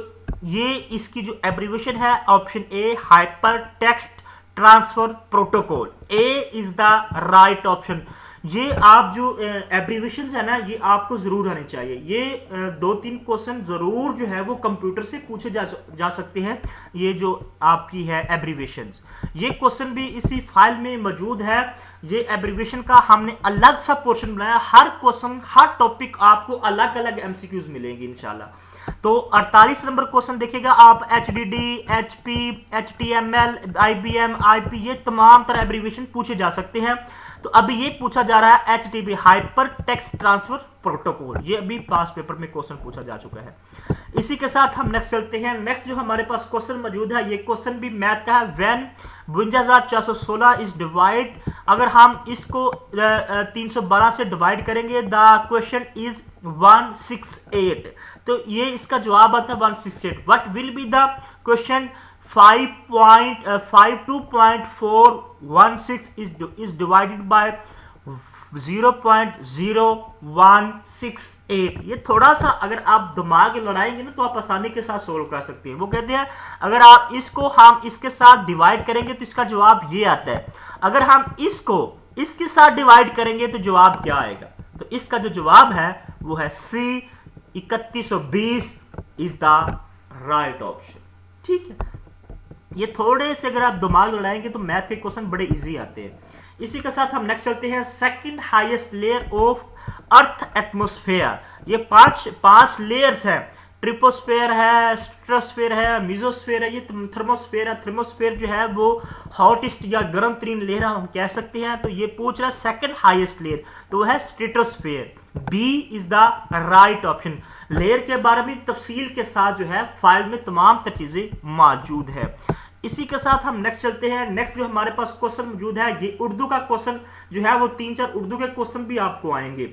ये इसकी जो एब्रीविएशन है option A hyper text transfer protocol, A is the right option. ये आप जो एब्रीविएशन है ना, ये आपको जरूर आने चाहिए। ये 2-3 क्वेश्चन जरूर जो है वो कंप्यूटर से पूछे जा सकते हैं। ये जो आपकी है एब्रीविएशंस, ये क्वेश्चन भी इसी फाइल में मौजूद है। ये एब्रीविएशन का हमने अलग सा पोर्शन बनाया। हर क्वेश्चन, हर टॉपिक आपको अलग अलग एमसीक्यूज मिलेंगे इंशाल्लाह। तो 48 नंबर क्वेश्चन देखिएगा आप, HDD, HP, HTML, IBM, IP, ये तमाम तरह एब्रीविएशन पूछे जा सकते हैं। तो अभी ये पूछा जा रहा है HTTP hyper text transfer protocol, ये अभी पास पेपर में क्वेश्चन पूछा जा चुका है। इसी के साथ हम नेक्स्ट चलते हैं। नेक्स्ट जो हमारे पास क्वेश्चन मौजूद है, ये क्वेश्चन भी मैथ का है। व्हेन 52,416 इज डिवाइड, अगर हम इसको 312 से डिवाइड करेंगे, द क्वेश्चन इज 168। तो ये इसका जवाब आता है 168। What will be the question 5.52.416 is divided by 0.0168। ये थोड़ा सा अगर आप दिमाग लड़ाएंगे ना तो आप आसानी के साथ सोल्व कर सकते हैं। वो कहते हैं अगर आप इसको हम इसके साथ डिवाइड करेंगे तो इसका जवाब ये आता है, अगर हम इसको इसके साथ डिवाइड करेंगे तो जवाब क्या आएगा। तो इसका जो जवाब है वो है सी, 3120 इज द राइट ऑप्शन। ठीक है, ये थोड़े से अगर आप दिमाग लड़ाएंगे तो मैथ के क्वेश्चन बड़े इजी आते हैं। इसी के साथ हम नेक्स्ट चलते हैं। Second highest layer of earth atmosphere, ये पांच लेयर्स हैं। ट्रिपोस्फेयर है, स्ट्रेटोस्फेयर है, मेसोस्फेयर है, ये थर्मोस्फेयर है। थर्मोस्फेयर जो है वो हॉटेस्ट या गर्म तरीन लेयर हम कह सकते हैं। तो ये पूछ रहा है सेकंड हाईएस्ट लेयर, तो वो है stratosphere. B is the right option. Layer के बारे में तफसील के साथ जो है फाइल में तमाम चीजें मौजूद है। इसी के साथ हम नेक्स्ट चलते हैं। नेक्स्ट जो हमारे पास क्वेश्चन मौजूद है, ये उर्दू का क्वेश्चन जो है वो 3-4 उर्दू के क्वेश्चन भी आपको आएंगे।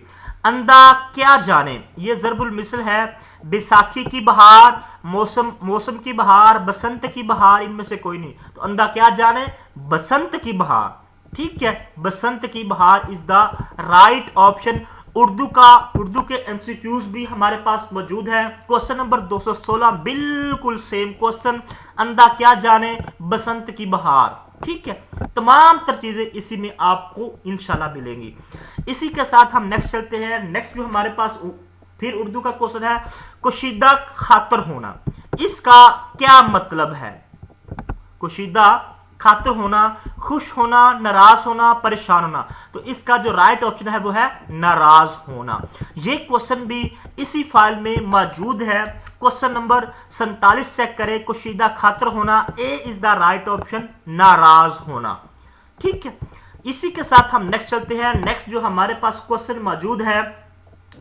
अंदा क्या जाने, ये ज़रबुल मिसल है। बैसाखी की बहार, मौसम की बहार, बसंत की बहार, इनमें से कोई नहीं। तो अंदा क्या जाने, बसंत की बहार। ठीक है, बसंत की बहार is the right option. Urdu के एमसीक्यूज भी हमारे पास मौजूद है। क्वेश्चन नंबर 216 बिल्कुल सेम क्वेश्चन, अंदा क्या जाने बसंत की बहार। ठीक है, तमाम तर चीजें इसी में आपको इंशाल्लाह मिलेंगी। इसी के साथ हम नेक्स्ट चलते हैं। नेक्स्ट जो हमारे पास फिर उर्दू का क्वेश्चन है, कुशीदा खातर होना, इसका क्या मतलब है। कुशीदा खातर होना, खुश होना, नाराज होना, परेशान होना। तो इसका जो राइट ऑप्शन है वो है नाराज होना। ये क्वेश्चन भी इसी फाइल में मौजूद है। क्वेश्चन नंबर 47 चेक करें, कुशीदा खातर होना, ए इज द राइट ऑप्शन, नाराज होना। ठीक है, इसी के साथ हम नेक्स्ट चलते हैं। नेक्स्ट जो हमारे पास क्वेश्चन मौजूद है,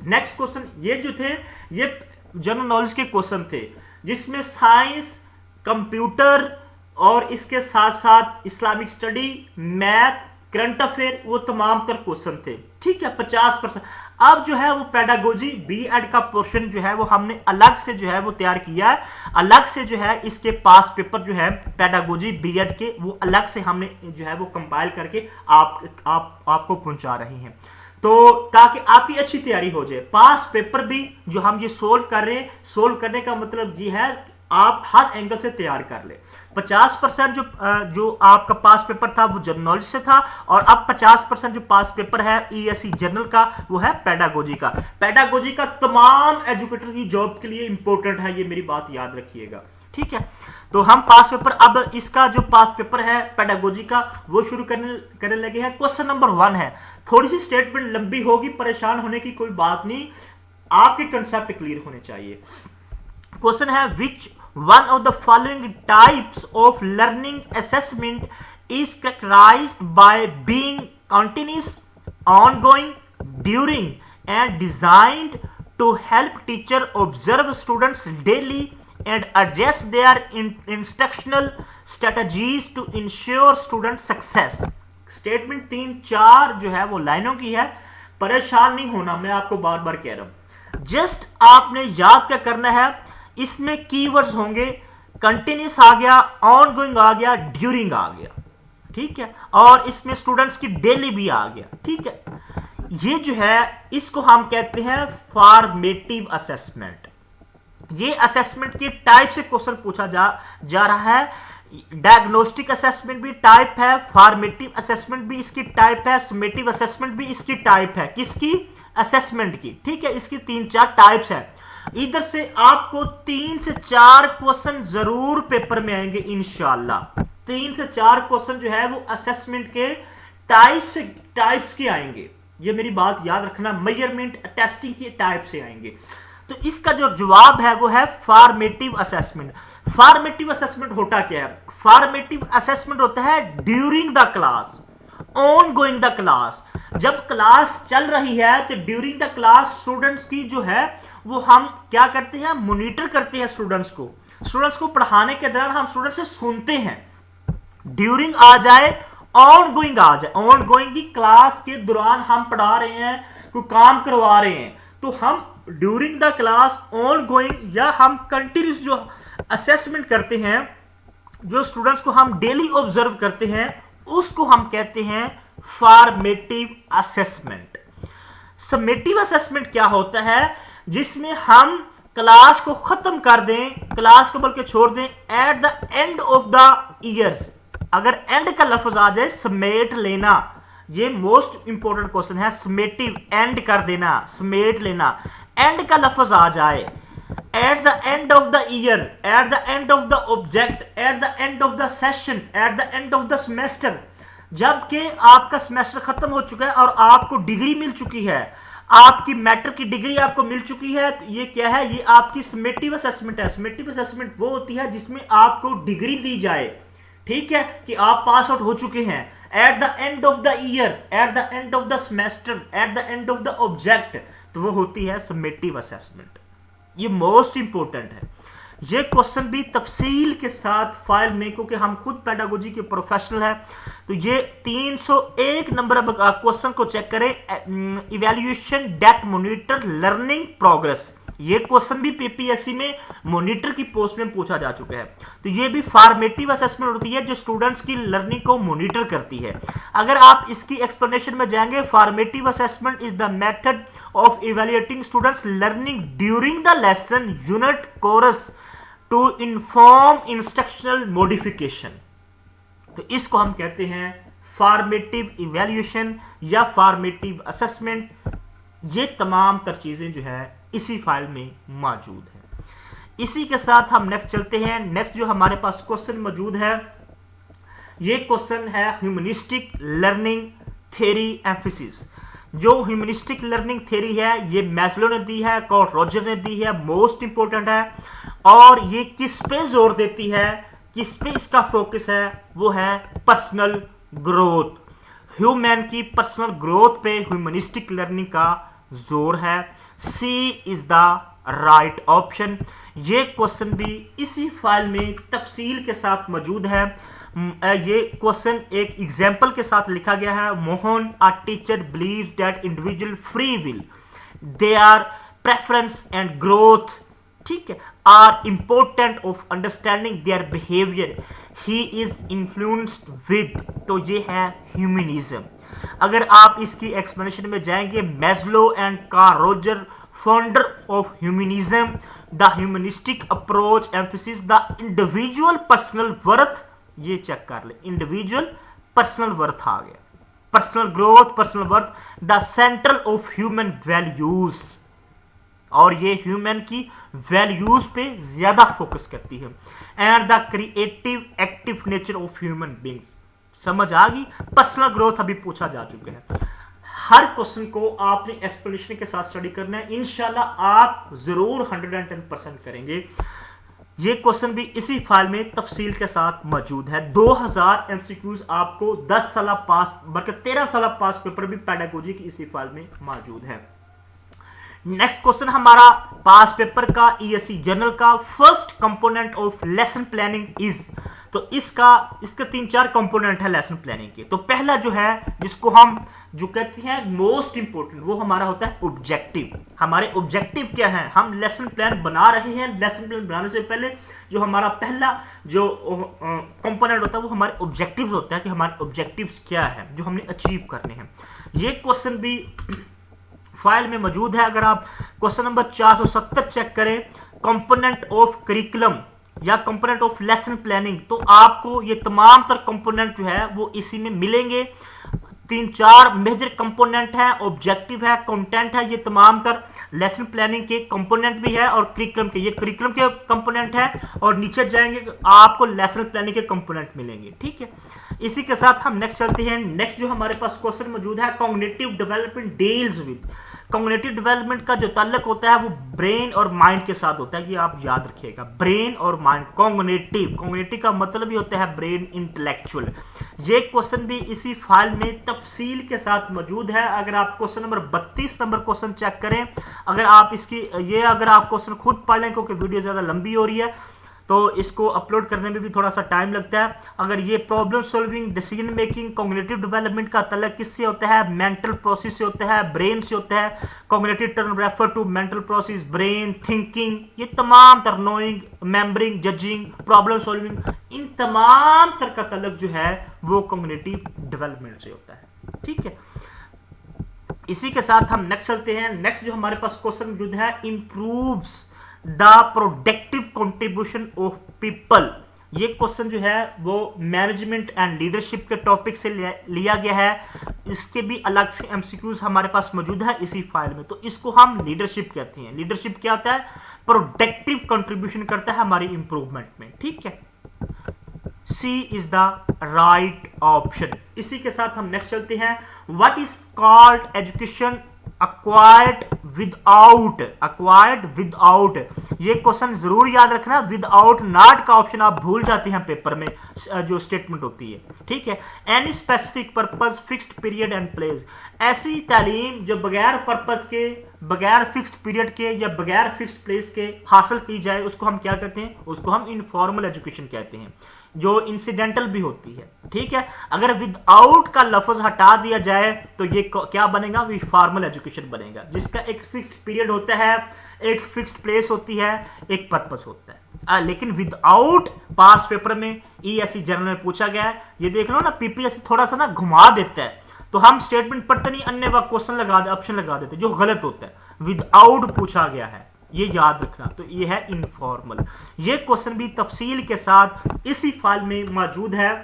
नेक्स्ट क्वेश्चन ये जो थे ये जनरल नॉलेज के क्वेश्चन थे जिसमें साइंस, कंप्यूटर और इसके साथ साथ Islamic study, math, current affair, वो तमाम तर क्वेश्चन थे। ठीक है, 50%। अब जो है वो पेडागोजी बीएड का पोर्शन जो है वो हमने अलग से जो है वो तैयार किया है, अलग से जो है इसके पास पेपर जो है पेडागोजी बीएड के वो अलग से हमने जो है वो कंपाइल करके आपको पहुंचा रहे हैं, तो ताकि आपकी अच्छी तैयारी हो जाए। पास पेपर भी जो हम ये सोल्व कर रहे हैं, सोल्व करने का मतलब ये है आप हर एंगल से तैयार कर ले। 50% जो आपका पास पेपर था वो जनरल नॉलेज से था, और अब 50% जो पास पेपर है ईएससी जनरल का वो है पेडागोजी का। पेडागोजी का तमाम एजुकेटर की जॉब के लिए इंपॉर्टेंट है, ये मेरी बात याद रखिएगा, ठीक है। तो हम पास पेपर, अब इसका जो पास पेपर है पेडागोजी का वो शुरू करने लगे हैं। क्वेश्चन नंबर 1 है, थोड़ी सी स्टेटमेंट लंबी होगी, परेशान होने की कोई बात नहीं, आपके कंसेप्ट क्लियर होने चाहिए। क्वेश्चन है, विच one of the following types of learning assessment is characterized by being continuous, ongoing, during, and designed to help teacher observe students daily and address their instructional strategies to ensure student success। Statement 3-4 जो है वो लाइनों की है, परेशान नहीं होना, मैं आपको बार बार कह रहा हूं। जस्ट आपने याद क्या करना है, इसमें कीवर्ड्स होंगे, कंटिन्यूस आ गया, ऑनगोइंग आ गया, ड्यूरिंग आ गया, ठीक है, और इसमें स्टूडेंट्स की डेली भी आ गया, ठीक है। ये जो है इसको हम कहते हैं फॉर्मेटिव असेसमेंट। ये असेसमेंट के टाइप से क्वेश्चन पूछा जा रहा है। डायग्नोस्टिक असेसमेंट भी टाइप है, फॉर्मेटिव असेसमेंट भी इसकी टाइप है, समेटिव असेसमेंट भी इसकी टाइप है, किसकी, असेसमेंट की, ठीक है। इसकी 3-4 टाइप्स है। इधर से आपको 3 से 4 क्वेश्चन जरूर पेपर में आएंगे इंशाल्लाह। 3 से 4 क्वेश्चन जो है वो असेसमेंट के टाइप्स के आएंगे, ये मेरी बात याद रखना, मेजरमेंट टेस्टिंग के टाइप से आएंगे। तो इसका जो जवाब है वो है फॉर्मेटिव असेसमेंट। फॉर्मेटिव असेसमेंट होता क्या है? फॉर्मेटिव असेसमेंट होता है during the class, on going the class. जब क्लास चल रही है तो ड्यूरिंग द क्लास स्टूडेंट्स की जो है वो हम क्या करते हैं, मॉनिटर करते हैं स्टूडेंट्स को पढ़ाने के दौरान हम स्टूडेंट से सुनते हैं। ड्यूरिंग आ जाए, ऑन गोइंग आ जाए, ऑन गोइंग की क्लास के दौरान हम पढ़ा रहे हैं, कोई काम करवा रहे हैं, तो हम during the class, on going, या हम कंटिन्यूस जो असेसमेंट करते हैं, जो स्टूडेंट्स को हम डेली ऑब्जर्व करते हैं, उसको हम कहते हैं फॉर्मेटिव असेसमेंट। समेटिव असेसमेंट क्या होता है? जिसमें हम क्लास को खत्म कर दें, क्लास को बल्कि छोड़ दें at the end of the years. अगर एंड का लफ्ज आ जाए, समेट लेना, ये मोस्ट इंपॉर्टेंट क्वेश्चन है। समेटिव, एंड कर देना, समेट लेना, एंड का लफ्ज आ जाए, at the end of the year, at the end of the object, at the end of the session, at the end of the semester. जबकि आपका सेमेस्टर खत्म हो चुका है और आपको डिग्री मिल चुकी है, आपकी मैटर की डिग्री आपको मिल चुकी है, तो ये क्या है? ये आपकी समेटिव असेसमेंट है। समेटिव असेसमेंट वो होती है जिसमें आपको डिग्री दी जाए, ठीक है, कि आप पास आउट हो चुके हैं at the end of the year, at the end of the semester, at the end of the object, तो वो होती है समेटिव असेसमेंट। ये मोस्ट इंपॉर्टेंट है। ये क्वेश्चन भी तफसील के साथ फाइल में, क्योंकि हम खुद पेडागोजी के प्रोफेशनल हैं, तो ये 301 नंबर क्वेश्चन को चेक करें। Evaluation that monitor learning progress, ये क्वेश्चन भी पीपीएससी में मॉनिटर की पोस्ट में पूछा जा चुका है। तो ये भी फॉर्मेटिव असेसमेंट होती है जो स्टूडेंट्स की लर्निंग को मॉनिटर करती है। अगर आप इसकी एक्सप्लेनेशन में जाएंगे, formative assessment is the method of evaluating students learning during the lesson, unit, course to inform instructional modification. तो इसको हम कहते हैं फॉर्मेटिव इवैल्यूएशन या फॉर्मेटिव असेसमेंट। ये तमाम तर चीजें जो है इसी फाइल में मौजूद है। इसी के साथ हम नेक्स्ट चलते हैं। नेक्स्ट जो हमारे पास क्वेश्चन मौजूद है, ये क्वेश्चन है ह्यूमनिस्टिक लर्निंग थ्योरी एम्फेसिस। जो ह्यूमनिस्टिक लर्निंग थ्योरी है ये मैस्लो ने दी है, कार्ल रॉजर ने दी है, मोस्ट इंपॉर्टेंट है। और ये किस पे जोर देती है, किस पे इसका फोकस है? वो है पर्सनल ग्रोथ, ह्यूमन की पर्सनल ग्रोथ पे ह्यूमनिस्टिक लर्निंग का जोर है। सी इज द राइट ऑप्शन। ये क्वेश्चन भी इसी फाइल में तफसील के साथ मौजूद है। ये क्वेश्चन एक एग्जाम्पल के साथ लिखा गया है। Mohan, a teacher believes that individual free will their preference and growth, ठीक है, are important of understanding their behaviour, he is influenced with, तो ये है ह्यूमनिज्म। अगर आप इसकी एक्सप्लेनेशन में जाएंगे, Maslow and Carl Roger, founder of humanism, the humanistic approach emphasis the individual personal worth, ये चेक कर ले, इंडिविजुअल पर्सनल वर्थ आ गया, personal growth, personal worth, the central of human values, और ये ह्यूमन की वैल्यूज पे ज्यादा फोकस करती है, and the creative active nature of human beings. समझ आ गई? पर्सनल ग्रोथ अभी पूछा जा चुका है। हर क्वेश्चन को आपने एक्सप्लेनेशन के साथ स्टडी करना है, इंशाल्लाह आप जरूर 110% करेंगे। ये क्वेश्चन भी इसी फाइल में तफसील के साथ मौजूद है। 2000 एमसीक्यूज आपको 10 साल पास बल्कि 13 साल पास पेपर भी पेडागोजी की इसी फाइल में मौजूद है। नेक्स्ट क्वेश्चन हमारा पास पेपर का ईएससी जनरल का, first component of lesson planning is, तो इसके 3-4 कंपोनेंट है लेसन प्लानिंग के। तो पहला जो है जिसको हम जो कहते हैं मोस्ट इंपोर्टेंट, वो हमारा होता है ऑब्जेक्टिव। हमारे ऑब्जेक्टिव क्या है? हम लेसन प्लान बना रहे हैं, लेसन प्लान बनाने से पहले जो हमारा पहला जो कंपोनेंट होता है वो हमारे ऑब्जेक्टिव्स होता है कि हमारे ऑब्जेक्टिव्स क्या है जो हमने अचीव करने हैं। ये क्वेश्चन भी फाइल में मौजूद है। अगर आप क्वेश्चन नंबर 470 चेक करें, कंपोनेंट ऑफ करिकुलम या कंपोनेंट ऑफ लेसन प्लानिंग, तो आपको ये तमाम तर कंपोनेंट जो है वो इसी में मिलेंगे। 3-4 मेजर कंपोनेंट है, ऑब्जेक्टिव है, कंटेंट है, ये तमाम तर लेसन प्लानिंग के कंपोनेंट भी है और करिकुलम के, ये करिकुलम के कंपोनेंट है, और नीचे जाएंगे आपको लेसन प्लानिंग के कंपोनेंट मिलेंगे। ठीक है, इसी के साथ हम नेक्स्ट चलते हैं। नेक्स्ट जो हमारे पास क्वेश्चन मौजूद है, cognitive development deals with, cognitive development का जो ताल्लुक होता है वो ब्रेन और माइंड के साथ होता है, ये आप याद रखिएगा, ब्रेन और माइंड। कॉग्निटिव का मतलब ही होता है ब्रेन, इंटेलेक्चुअल। ये क्वेश्चन भी इसी फाइल में तफसील के साथ मौजूद है। अगर आप question number 32 number question check करें, अगर आप क्वेश्चन खुद पढ़ लें क्योंकि वीडियो ज्यादा लंबी हो रही है तो इसको अपलोड करने में भी थोड़ा सा टाइम लगता है। अगर ये problem solving, decision making, cognitive development का ताल्लुक किससे होता है? मेंटल प्रोसेस से होता है, ब्रेन से होता है। Cognitive term refer to mental process, brain, thinking, ये तमाम तर knowing, memoring, judging, problem solving, इन तमाम तर का ताल्लुक जो है वो कॉग्निटिव डेवलपमेंट से होता है। ठीक है, इसी के साथ हम नेक्स्ट चलते हैं। नेक्स्ट जो हमारे पास क्वेश्चन मौजूद है, improves the productive contribution of people. ये क्वेश्चन जो है वो मैनेजमेंट एंड लीडरशिप के टॉपिक से लिया गया है। इसके भी अलग से एमसीक्यूज हमारे पास मौजूद है इसी फाइल में, तो इसको हम लीडरशिप कहते हैं। लीडरशिप क्या होता है? प्रोडक्टिव कंट्रीब्यूशन करता है हमारी इंप्रूवमेंट में। ठीक है, सी इज द राइट ऑप्शन। इसी के साथ हम नेक्स्ट चलते हैं। What is called education acquired without, ये क्वेश्चन जरूर याद रखना। विदाउट नॉट का ऑप्शन आप भूल जाते हैं पेपर में जो स्टेटमेंट होती है। ठीक है, any specific purpose, fixed period and place, ऐसी तालीम जो बगैर पर्पस के, बगैर फिक्स्ड पीरियड के या बगैर फिक्स्ड प्लेस के हासिल की जाए उसको हम क्या कहते हैं? उसको हम इनफॉर्मल एजुकेशन कहते हैं, जो इंसिडेंटल भी होती है। ठीक है, अगर विदाउट का लफ्ज हटा दिया जाए तो ये क्या बनेगा? फॉर्मल एजुकेशन बनेगा, जिसका एक फिक्स्ड पीरियड होता है, एक फिक्स्ड प्लेस होती है, एक पर्पस होता है। लेकिन विदाउट पास पेपर में ईएससी जनरल में पूछा गया है। ये देख लो ना, पीपीएससी थोड़ा सा ना घुमा देता है, तो हम स्टेटमेंट पढ़ते नहीं, अन्य क्वेश्चन ऑप्शन लगा देते जो गलत होता है। विदाउट पूछा गया है, ये याद रखना। तो ये है इनफॉर्मल। ये क्वेश्चन भी तफसील के साथ इसी फाइल में मौजूद है।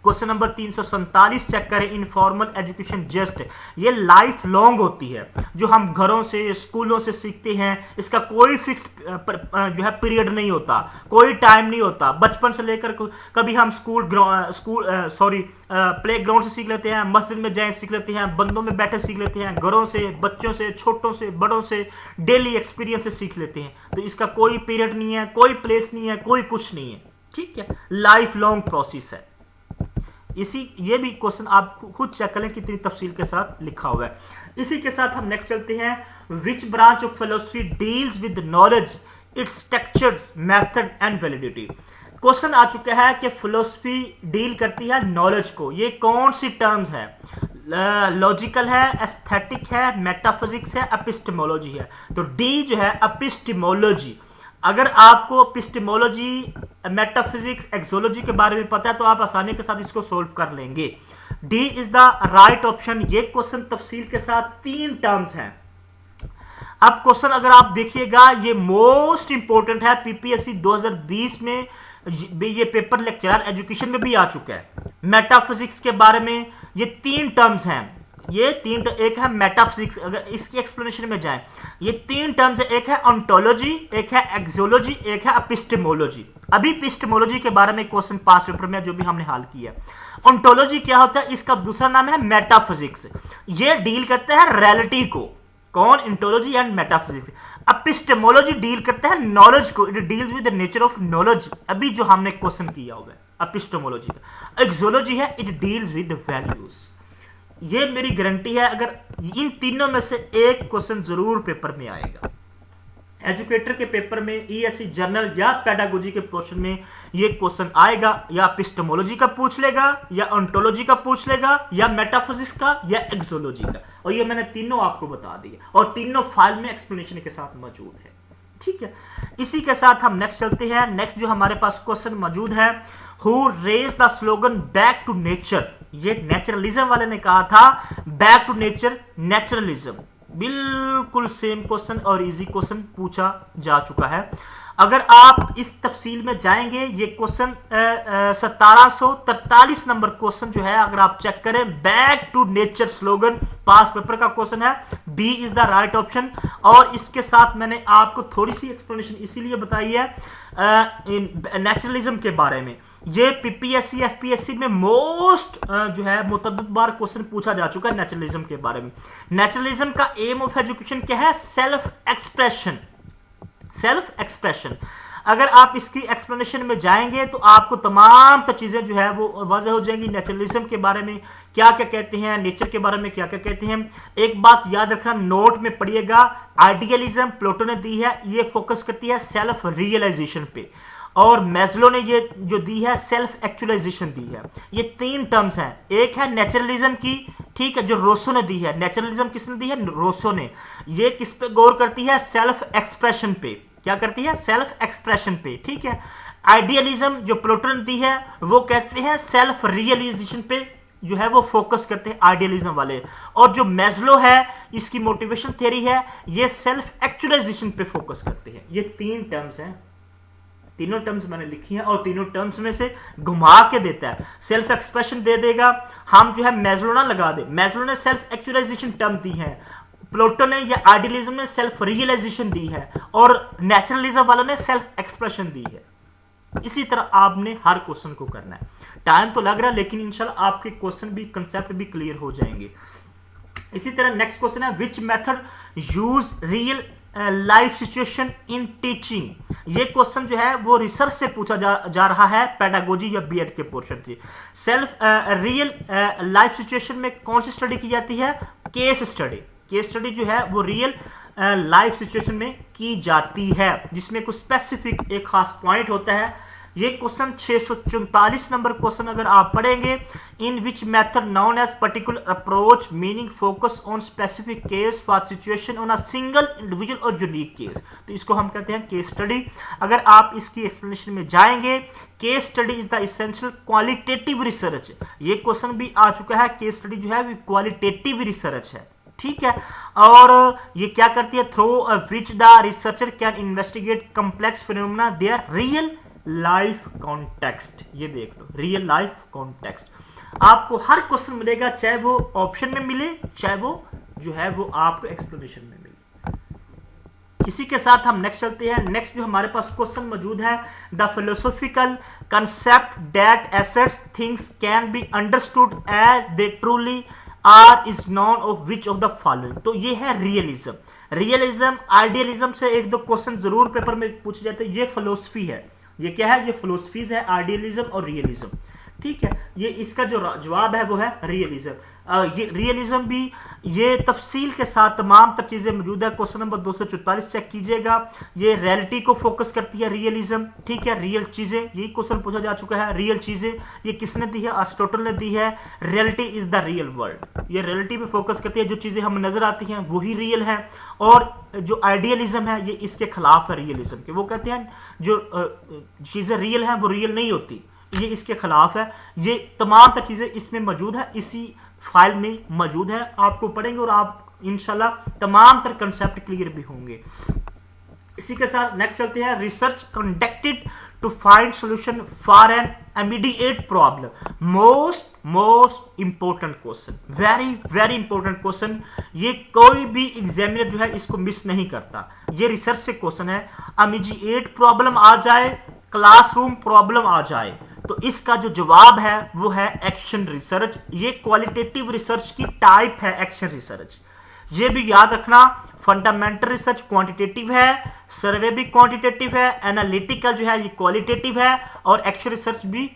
क्वेश्चन नंबर 347 चेक करें। इनफॉर्मल एजुकेशन जस्ट, ये लाइफ लॉन्ग होती है, जो हम घरों से, स्कूलों से सीखते हैं। इसका कोई फिक्स्ड जो है पीरियड नहीं होता, कोई टाइम नहीं होता। बचपन से लेकर कभी हम प्ले ग्राउंड से सीख लेते हैं, मस्जिद में जाए सीख लेते हैं, बंदों में बैठे सीख लेते हैं, घरों से, बच्चों से, छोटों से, बड़ों से, डेली एक्सपीरियंस से सीख लेते हैं। तो इसका कोई पीरियड नहीं है, कोई प्लेस नहीं है, कोई कुछ नहीं है। ठीक है, लाइफ लॉन्ग प्रोसेस है। ये भी क्वेश्चन आप खुद चेक करें कितनी तफसील के साथ लिखा हुआ है। इसी के साथ हम नेक्स्ट चलते हैं। Which branch of philosophy deals with knowledge, its structures, method and validity. Question आ चुका है कि फिलोसफी डील करती है नॉलेज को। ये कौन सी टर्म्स है? लॉजिकल है, एस्थेटिक है, मेटाफिजिक्स है, एपिस्टेमोलॉजी है। तो डी जो है एपिस्टेमोलॉजी। अगर आपको एपिस्टेमोलॉजी, मेटाफिजिक्स, एक्सोलॉजी के बारे में पता है तो आप आसानी के साथ इसको सोल्व कर लेंगे। D is the right option. ये क्वेश्चन तफसील के साथ 3 टर्म्स हैं। अब क्वेश्चन अगर आप देखिएगा, ये मोस्ट इंपोर्टेंट है, पीपीएससी 2020 में ये पेपर लेक्चरर एजुकेशन में भी आ चुका है। मेटाफिजिक्स के बारे में ये 3 टर्म्स हैं। ये 3 एक है मेटाफिजिक्स, अगर इसकी एक्सप्लेनेशन में जाएं, ये 3 टर्म्स है। एक है ऑन्टोलॉजी, एक है एक्सोलॉजी, एक है एपिस्टेमोलॉजी। अभी एपिस्टेमोलॉजी के बारे में क्वेश्चन पास पेपर में जो भी हमने हल किया। ऑन्टोलॉजी क्या होता है? इसका दूसरा नाम है मेटाफिजिक्स। ये डील करता है रियलिटी को। कौन? Ontology and metaphysics. Epistemology deal करता है नॉलेज को, it deals with the nature of knowledge, अभी जो हमने क्वेश्चन किया होगा एपिस्टेमोलॉजी का। एक्सोलॉजी है, इट डील्स विद वैल्यूज। ये मेरी गारंटी है, अगर इन तीनों में से एक क्वेश्चन जरूर पेपर में आएगा। एजुकेटर के पेपर में, ईएससी जर्नल या पेडागोजी के पोर्शन में ये क्वेश्चन आएगा। या एपिस्टेमोलॉजी का पूछ लेगा, या ऑन्टोलॉजी का पूछ लेगा, या मेटाफिजिक्स का, या एक्सोलॉजी का। और ये मैंने तीनों आपको बता दिया, और तीनों फाइल में एक्सप्लेनेशन के साथ मौजूद है। ठीक है, इसी के साथ हम नेक्स्ट चलते हैं। नेक्स्ट जो हमारे पास क्वेश्चन मौजूद है, who raise the slogan back to nature. ये नेचुरलिज्म वाले ने कहा था, बैक टू नेचर, नेचुरलिज्म। बिल्कुल सेम क्वेश्चन और इजी क्वेश्चन पूछा जा चुका है। अगर आप इस तफसील में जाएंगे, ये क्वेश्चन 1743 नंबर क्वेश्चन जो है, अगर आप चेक करें, back to nature slogan past paper का क्वेश्चन है। B is the right option. और इसके साथ मैंने आपको थोड़ी सी एक्सप्लेनेशन इसीलिए बताई है नेचुरलिज्म के बारे में। ये पीपीएससी एफपीएससी में मोस्ट जो है मुतअद्दिद बार क्वेश्चन पूछा जा चुका है नेचुरलिज्म के बारे में। नेचुरलिज्म का एम ऑफ एजुकेशन क्या है? Self expression. Self expression. अगर आप इसकी एक्सप्लेनेशन में जाएंगे तो आपको तमाम तो चीजें जो है वो वाज़ेह हो जाएंगी। नेचुरलिज्म के बारे में क्या क्या कहते हैं, नेचर के बारे में क्या क्या कहते हैं। एक बात याद रखना, नोट में पढ़िएगा, आइडियलिज्म प्लेटो ने दी है, ये फोकस करती है सेल्फ रियलाइजेशन पे, और मैस्लो ने ये जो दी है सेल्फ एक्चुअलाइजेशन दी है। ये 3 टर्म्स हैं। एक है नेचुरलिज्म की, ठीक है, जो रोसो ने दी है। नेचुरलिज्म किसने दी है? रोसो ने। ये किस पे गौर करती है? सेल्फ एक्सप्रेशन पे। क्या करती है? सेल्फ एक्सप्रेशन पे। ठीक है। आइडियलिज्म जो प्लेटो ने दी है, वो कहते हैं सेल्फ रियलाइजेशन पे जो है वो फोकस करते हैं आइडियलिज्म वाले। और जो मैस्लो है, इसकी मोटिवेशन थ्योरी है, ये सेल्फ एक्चुअलाइजेशन पे फोकस करते हैं। ये 3 टर्म्स हैं। तीनों टर्म्स मैंने लिखी हैं, और तीनों टर्म्स में से घुमा के देता है। सेल्फ एक्सप्रेशन दे देगा, हम जो है मैस्लो ना लगा दे। मैस्लो ने सेल्फ एक्चुअलाइजेशन टर्म दी है, प्लेटो ने या आइडियलिज्म ने सेल्फ रियलाइजेशन दी है, और नेचुरलिज्म वालों ने सेल्फ एक्सप्रेशन दी है। इसी तरह आपने हर क्वेश्चन को करना है। टाइम तो लग रहा है, लेकिन इंशाल्लाह आपके क्वेश्चन भी, कंसेप्ट भी क्लियर हो जाएंगे। इसी तरह नेक्स्ट क्वेश्चन है, which method use real life situation in teaching. ये क्वेश्चन जो है वो रिसर्च से पूछा जा रहा है, पेडागोजी या बीएड के पोर्शन से। सेल्फ रियल लाइफ सिचुएशन में कौन सी स्टडी की जाती है? Case study. केस स्टडी जो है वो रियल लाइफ सिचुएशन में की जाती है, जिसमें कुछ स्पेसिफिक एक खास पॉइंट होता है। ये क्वेश्चन 644 नंबर क्वेश्चन अगर आप पढ़ेंगे, in which method known as particular approach meaning focus on specific case for situation on a single individual और यूनिक केस, तो इसको हम कहते हैं केस स्टडी। अगर आप इसकी एक्सप्लेनेशन में जाएंगे, case study is the essential qualitative research. ये क्वेश्चन भी आ चुका है, केस स्टडी जो है वो क्वालिटेटिव रिसर्च है। ठीक है, और ये क्या करती है? Through which the researcher can investigate complex phenomena there real life context. ये देख लो, रियल लाइफ कॉन्टेक्स्ट। आपको हर क्वेश्चन मिलेगा, चाहे वो ऑप्शन में मिले, चाहे वो जो है वो आपको एक्सप्लेनेशन में मिले। इसी के साथ हम नेक्स्ट चलते हैं। नेक्स्ट जो हमारे पास क्वेश्चन मौजूद है, the philosophical concept that asserts things can be understood as they truly are is none of which of the following. तो ये है रियलिज्म। रियलिज्म, आइडियलिज्म से 1-2 क्वेश्चन जरूर पेपर में पूछे जाते हैं। ये फिलोसफी है, ये क्या है? ये फिलोसफीज है, आइडियलिज्म और रियलिज्म। ठीक है, ये इसका जो जवाब है वो है रियलिज्म। ये रियलिज्म भी ये तफसील के साथ तमाम तक चीजें मौजूद है। क्वेश्चन नंबर 244 चेक कीजिएगा। ये रियलिटी को फोकस करती है रियलिज्म। ठीक है, रियल चीजें, यही क्वेश्चन पूछा जा चुका है। रियल चीजें ये किसने दी है? अरिस्टोटल ने दी है। Reality is the real world, ये रियलिटी पे फोकस करती है, जो चीज़ें हमें नज़र आती हैं वही रियल हैं, और जो आइडियलिज्म है ये इसके खिलाफ है रियलिज्म के। वो कहते हैं जो चीज़ें रियल हैं वो रियल नहीं होती, ये इसके खिलाफ है। ये तमाम तर चीज़ें इसमें मौजूद है, इसी फाइल में मौजूद है, आपको पढ़ेंगे और आप इंशाल्लाह तमाम तर कंसेप्ट क्लियर भी होंगे। इसी के साथ नेक्स्ट चलते हैं, research conducted to find solution for an immediate problem. Most important question, very important question, ये कोई भी एग्जामिनर जो है इसको मिस नहीं करता। ये रिसर्च से क्वेश्चन है, इमीडिएट प्रॉब्लम आ जाए, क्लासरूम प्रॉब्लम आ जाए, तो इसका जो जवाब है वो है एक्शन रिसर्च। ये क्वालिटेटिव रिसर्च की टाइप है एक्शन रिसर्च। ये भी याद रखना, फंडामेंटल रिसर्च क्वांटिटेटिव है, सर्वे भी क्वांटिटेटिव है, एनालिटिकल जो है ये क्वालिटेटिव है, और एक्शन रिसर्च भी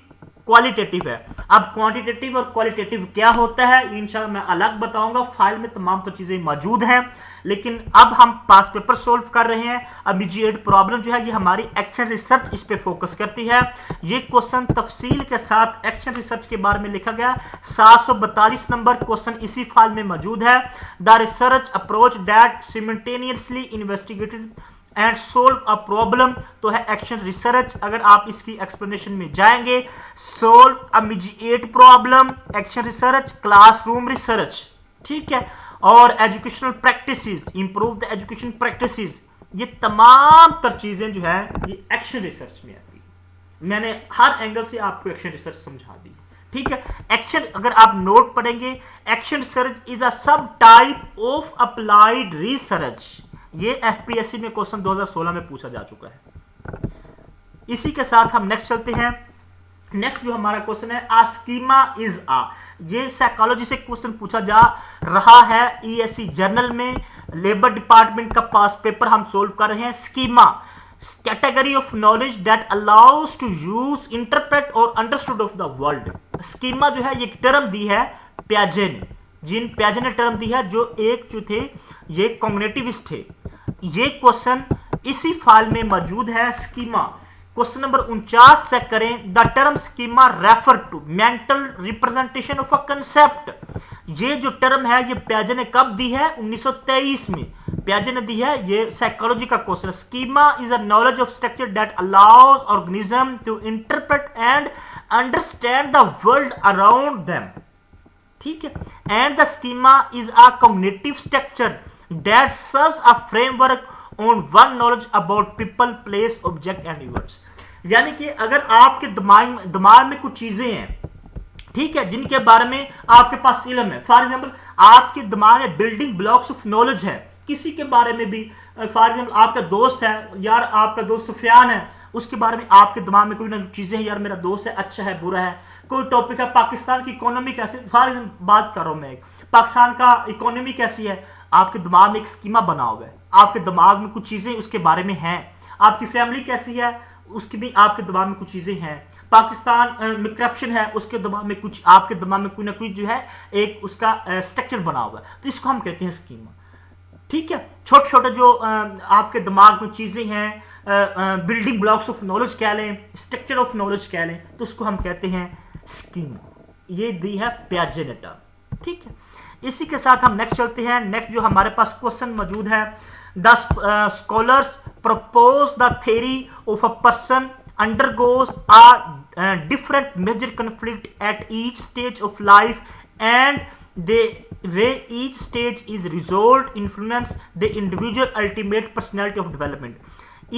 क्वालिटेटिव है। अब क्वांटिटेटिव और क्वालिटेटिव क्या होता है इंशाल्लाह मैं अलग बताऊंगा, फाइल में तमाम तो चीजें मौजूद हैं, लेकिन अब हम पास पेपर सोल्व कर रहे हैं। इमीडिएट प्रॉब्लम जो है ये हमारी एक्शन रिसर्च इस पे फोकस करती है। ये क्वेश्चन तफसील के साथ एक्शन रिसर्च के बारे में लिखा गया, 742 नंबर क्वेश्चन इसी फाइल में मौजूद है। The research approach that simultaneously investigated and solve a problem, तो है एक्शन रिसर्च। अगर आप इसकी एक्सप्लेनेशन में जाएंगे, solve immediate problem, action research, classroom research, ठीक है, और educational practices, improve the education practices, ये तमाम तर चीजें जो है ये एक्शन रिसर्च में आती है। मैंने हर एंगल से आपको एक्शन रिसर्च समझा दी, ठीक है। एक्शन, अगर आप नोट पढ़ेंगे, एक्शन रिसर्च इज अ सब टाइप ऑफ अप्लाइड रिसर्च। ये एफपीएससी में क्वेश्चन 2016 में पूछा जा चुका है। इसी के साथ हम नेक्स्ट चलते हैं। नेक्स्ट जो हमारा क्वेश्चन है, आ स्कीमा इज आ, ये साइकोलॉजी से क्वेश्चन पूछा जा रहा है ईएससी जर्नल में, लेबर डिपार्टमेंट का पास पेपर हम सोल्व कर रहे हैं। Schema, category of knowledge that allows to use, interpret और understood of the world. Schema जो है ये टर्म दी है पियाजे ने, जिन पियाजे ने टर्म दी है, जो एक जो थे ये कॉग्निटिविस्ट थे। ये क्वेश्चन इसी फाइल में मौजूद है। स्कीमा क्वेश्चन नंबर 49 से करें, the term schema refer to mental representation of a concept. ये जो टर्म है ये पियाजे ने कब दी है? 1923 में पियाजे ने दी है। ये साइकोलॉजी का question. Schema is a knowledge of structure that allows organism to interpret and understand the world around them, ठीक है। And the schema is a cognitive structure that serves a framework on one knowledge about people, place, object and events. यानी कि अगर आपके दिमाग में कुछ चीजें हैं, ठीक है, जिनके बारे में आपके पास इल्म है, फॉर एग्जांपल आपके दिमाग में बिल्डिंग ब्लॉक्स ऑफ नॉलेज है किसी के बारे में भी, फॉर एग्जांपल आपका दोस्त है, यार आपका दोस्त सुफियान है, उसके बारे में आपके दिमाग में कोई ना चीजें हैं, यार मेरा दोस्त है, अच्छा है, बुरा है। कोई टॉपिक है, पाकिस्तान की इकोनॉमी कैसे, फॉर एग्जांपल बात कर रहा हूं मैं, पाकिस्तान का इकोनॉमी कैसी है, आपके दिमाग में एक स्कीमा बना हुआ है, आपके दिमाग में कुछ चीजें उसके बारे में हैं। आपकी फैमिली कैसी है, उसकी भी आपके दिमाग में कुछ चीजें हैं। पाकिस्तान में करप्शन है, उसके दिमाग में कुछ, आपके दिमाग में कोई ना कोई जो है एक उसका स्ट्रक्चर बना हुआ है, तो इसको हम कहते हैं स्कीमा, ठीक है। छोटे छोटे जो आपके दिमाग में चीजें हैं, बिल्डिंग ब्लॉक्स ऑफ नॉलेज कह लें, स्ट्रक्चर ऑफ नॉलेज कह लें, तो उसको हम कहते हैं स्कीमा। ये दी है पियाजे ने टर्म, ठीक है। इसी के साथ हम नेक्स्ट चलते हैं। नेक्स्ट जो हमारे पास क्वेश्चन मौजूद है, the scholars propose the theory of a person undergoes a different major conflict at each stage of life, and the way each stage is resolved influence the individual ultimate personality of development.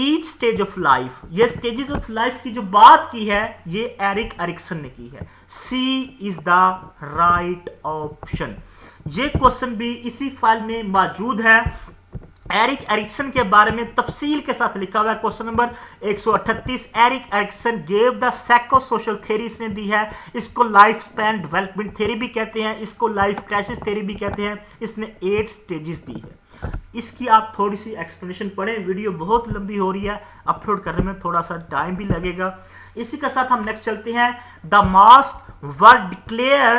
Each stage of life, ये stages of life की जो बात की है ये Erik Erikson ने की है। C is the right option। ये क्वेश्चन भी इसी फाइल में मौजूद है। एरिक एरिक्सन के बारे में तफसील के साथ लिखा हुआ है। Question number 138, Erik Erikson gave the psycho social theory इसने दी है। इसको लाइफ स्पैन डेवलपमेंट थ्योरी भी कहते हैं, इसको लाइफ क्राइसिस थ्योरी भी कहते हैं। इसने 8 स्टेजेस दी है। इसकी आप थोड़ी सी एक्सप्लेनेशन पढ़ें, वीडियो बहुत लंबी हो रही है, अपलोड करने में थोड़ा सा टाइम भी लगेगा। इसी के साथ हम नेक्स्ट चलते हैं। The mosques were declared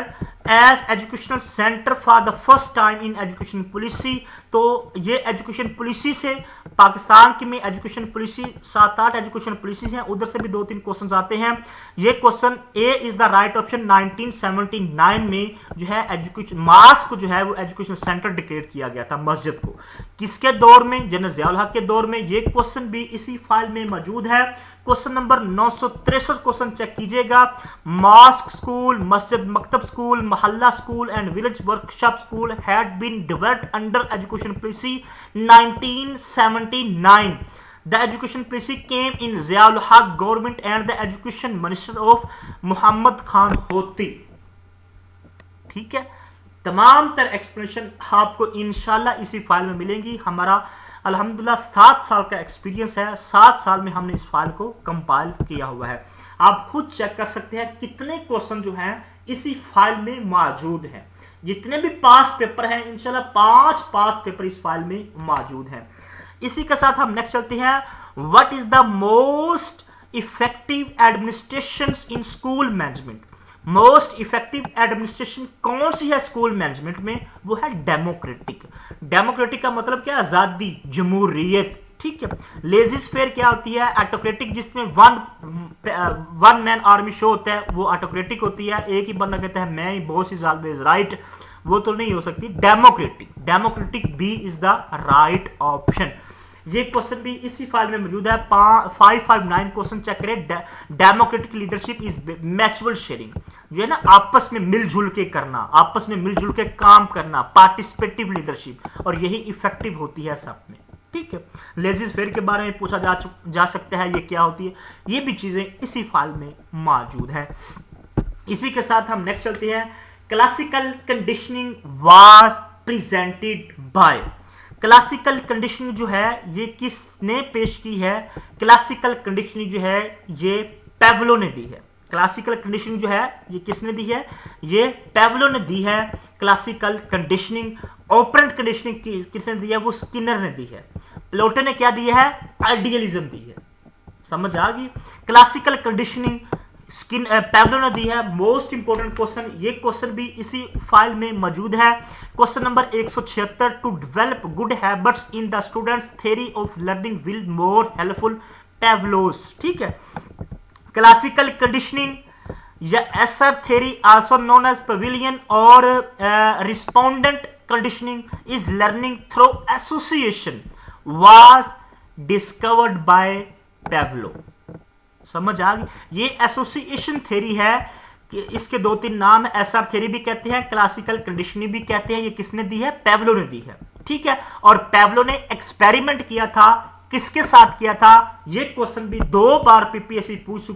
as educational centre for the first time in education policy. तो ये एजुकेशन पॉलिसी से पाकिस्तान की में एजुकेशन पॉलिसी 7-8 एजुकेशन पॉलिसीज हैं, उधर से भी 2-3 क्वेश्चन आते हैं। ये question A is the right option. 1979 में जो है एजुकेशन मास्क को जो है वो एजुकेशन सेंटर डिक्लेयर किया गया था मस्जिद को। किसके दौर में? जनरल ज़िया उल हक के दौर में। ये क्वेश्चन भी इसी फाइल में मौजूद है। क्वेश्चन नंबर 963 क्वेश्चन चेक कीजिएगा। मॉस्क स्कूल, मस्जिद मकतब स्कूल, मोहल्ला school and village workshop school had been developed under education policy 1979। The education policy came in Zia ul Haq government and the education minister of Mohammad Khan होती। ठीक है, तमाम तर explanation आपको इंशाल्लाह इसी फाइल में मिलेंगी। हमारा अल्हम्दुलिल्लाह 7 साल का एक्सपीरियंस है, 7 साल में हमने इस फाइल को कंपाइल किया हुआ है। आप खुद चेक कर सकते हैं कितने क्वेश्चन जो हैं इसी फाइल में मौजूद हैं। जितने भी पास पेपर हैं इंशाल्लाह 5 पास पेपर इस फाइल में मौजूद हैं। इसी के साथ हम नेक्स्ट चलते हैं। What is the most effective administration in school management? Most effective administration कौन सी है स्कूल मैनेजमेंट में? वो है डेमोक्रेटिक। डेमोक्रेटिक का मतलब क्या? आजादी, जमहूरियत। ठीक है। लेजिस फेयर क्या होती है? ऑटोक्रेटिक, जिसमें वन मैन आर्मी शो होता है, वो ऑटोक्रेटिक होती है। एक ही बंदा कहता है मैं ही बॉस इज ऑलवेज राइट, वो तो नहीं हो सकती। Democratic, democratic B is the right option. ये क्वेश्चन भी इसी फाइल में मौजूद है। 559 क्वेश्चन चेक करें। Democratic leadership is mutual sharing, जो है ना आपस में मिलजुल के करना, आपस में मिलजुल के काम करना, पार्टिसिपेटिव लीडरशिप, और यही इफेक्टिव होती है सब में। ठीक है। लेजिस फेयर के बारे में पूछा जा सकता है, ये क्या होती है? ये भी चीजें इसी फाइल में मौजूद है। इसी के साथ हम नेक्स्ट चलते हैं। Classical conditioning was presented by. Classical conditioning जो है ये किसने पेश की है? क्लासिकल कंडीशनिंग जो है ये पेवलो ने दी है। क्लासिकल कंडीशनिंग जो है ये किसने दी है? ये पेवलो ने दी है क्लासिकल कंडीशनिंग। ऑपरेंट कंडीशनिंग किसने दी है? वो स्किनर ने दी है। प्लेटो ने क्या दी है? आइडियलिज्म दी है। समझ आ गई? क्लासिकल कंडीशनिंग पेवलो ने दी है। मोस्ट इंपोर्टेंट क्वेश्चन, ये क्वेश्चन भी इसी फाइल में मौजूद है। Question number 176। To develop good habits in the students theory of learning will more helpful Pavlov's. ठीक है। क्लासिकल कंडीशनिंग या SR theory also known as Pavlovian और respondent conditioning is learning through association was discovered by Pavlov. समझ आ गई? ये association theory है कि इसके 2-3 नाम है। एसआर थ्योरी भी कहते हैं, क्लासिकल कंडीशनिंग भी कहते हैं। ये किसने दी है? पेवलो ने दी है। ठीक है। और पेवलो ने एक्सपेरिमेंट किया था, किसके साथ किया था? ये क्वेश्चन भी 2 बार पीपीएससी पूछ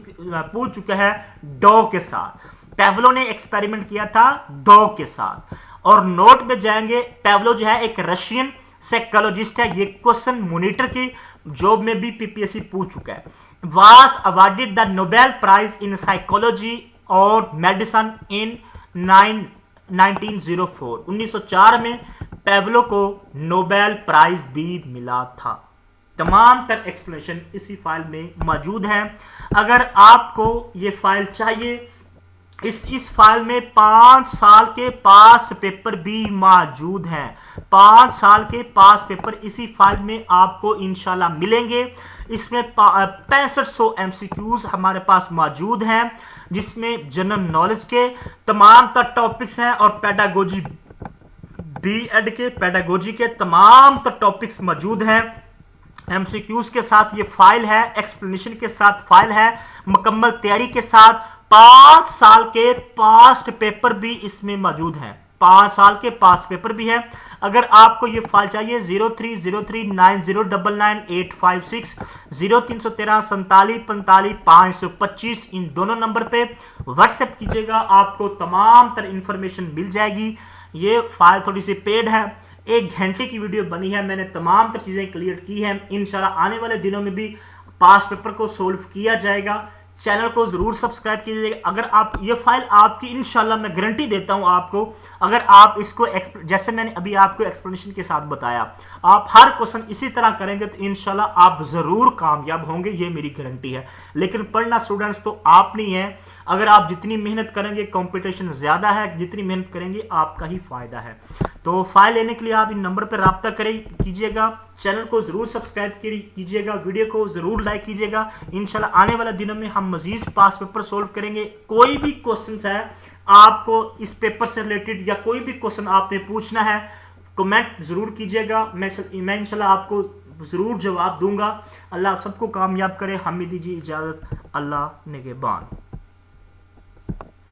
चुका है, डॉग के साथ। पेवलो ने एक्सपेरिमेंट किया था डॉग के साथ। और नोट में जाएंगे, पेवलो जो है एक रशियन साइकोलॉजिस्ट है। ये क्वेश्चन मॉनिटर की जॉब में भी पीपीएससी पूछ चुका है। was awarded the Nobel Prize in Psychology और Medicine in 1904। 1904 में पेवलो को नोबेल प्राइज भी मिला था। तमाम तर एक्सप्लेनेशन इसी फाइल में मौजूद है। अगर आपको ये फाइल चाहिए, इस फाइल में 5 साल के पास्ट पेपर भी मौजूद हैं। 5 साल के पास्ट पेपर इसी फाइल में आपको इंशाल्लाह मिलेंगे। इसमें 6500 एमसीक्यूज हमारे पास मौजूद हैं, जिसमें जनरल नॉलेज के तमाम तर टॉपिक्स हैं और पेडागोजी बीएड के पेडागोजी के तमाम तर टॉपिक्स मौजूद हैं। एमसीक्यूज के साथ ये फाइल है, एक्सप्लेनेशन के साथ फाइल है, मुकम्मल तैयारी के साथ 5 साल के पास्ट पेपर भी इसमें मौजूद हैं। 5 साल के पास्ट पेपर भी है। अगर आपको ये फाइल चाहिए 030390999856 0313 47 45 525 इन दोनों नंबर पे व्हाट्सएप कीजिएगा, आपको तमाम तरह इंफॉर्मेशन मिल जाएगी। ये फाइल थोड़ी सी पेड है, 1 घंटे की वीडियो बनी है, मैंने तमाम तरह चीजें क्लियर की हैं। इंशाल्लाह आने वाले दिनों में भी पास्ट पेपर को सोल्व किया जाएगा। चैनल को जरूर सब्सक्राइब कीजिएगा। अगर आप ये फाइल आपकी इंशाल्लाह मैं गारंटी देता हूं आपको, अगर आप इसको जैसे मैंने अभी आपको एक्सप्लेनेशन के साथ बताया, आप हर क्वेश्चन इसी तरह करेंगे तो इंशाल्लाह आप जरूर कामयाब होंगे, ये मेरी गारंटी है। लेकिन पढ़ना स्टूडेंट्स तो आप नहीं है, अगर आप जितनी मेहनत करेंगे, कंपटीशन ज़्यादा है, जितनी मेहनत करेंगे आपका ही फ़ायदा है। तो फाइल लेने के लिए आप इन नंबर पर रब्ता कीजिएगा। चैनल को ज़रूर सब्सक्राइब कीजिएगा, वीडियो को ज़रूर लाइक कीजिएगा। इंशाल्लाह आने वाले दिनों में हम मज़ीद पास पेपर सोल्व करेंगे। कोई भी क्वेश्चन है आपको इस पेपर से रिलेटेड या कोई भी क्वेश्चन आपने पूछना है, कमेंट ज़रूर कीजिएगा। मैं इंशाल्लाह आपको ज़रूर जवाब दूंगा। अल्लाह सबको कामयाब करे। हमें दीजिए इजाज़त। अल्लाह निगहबान।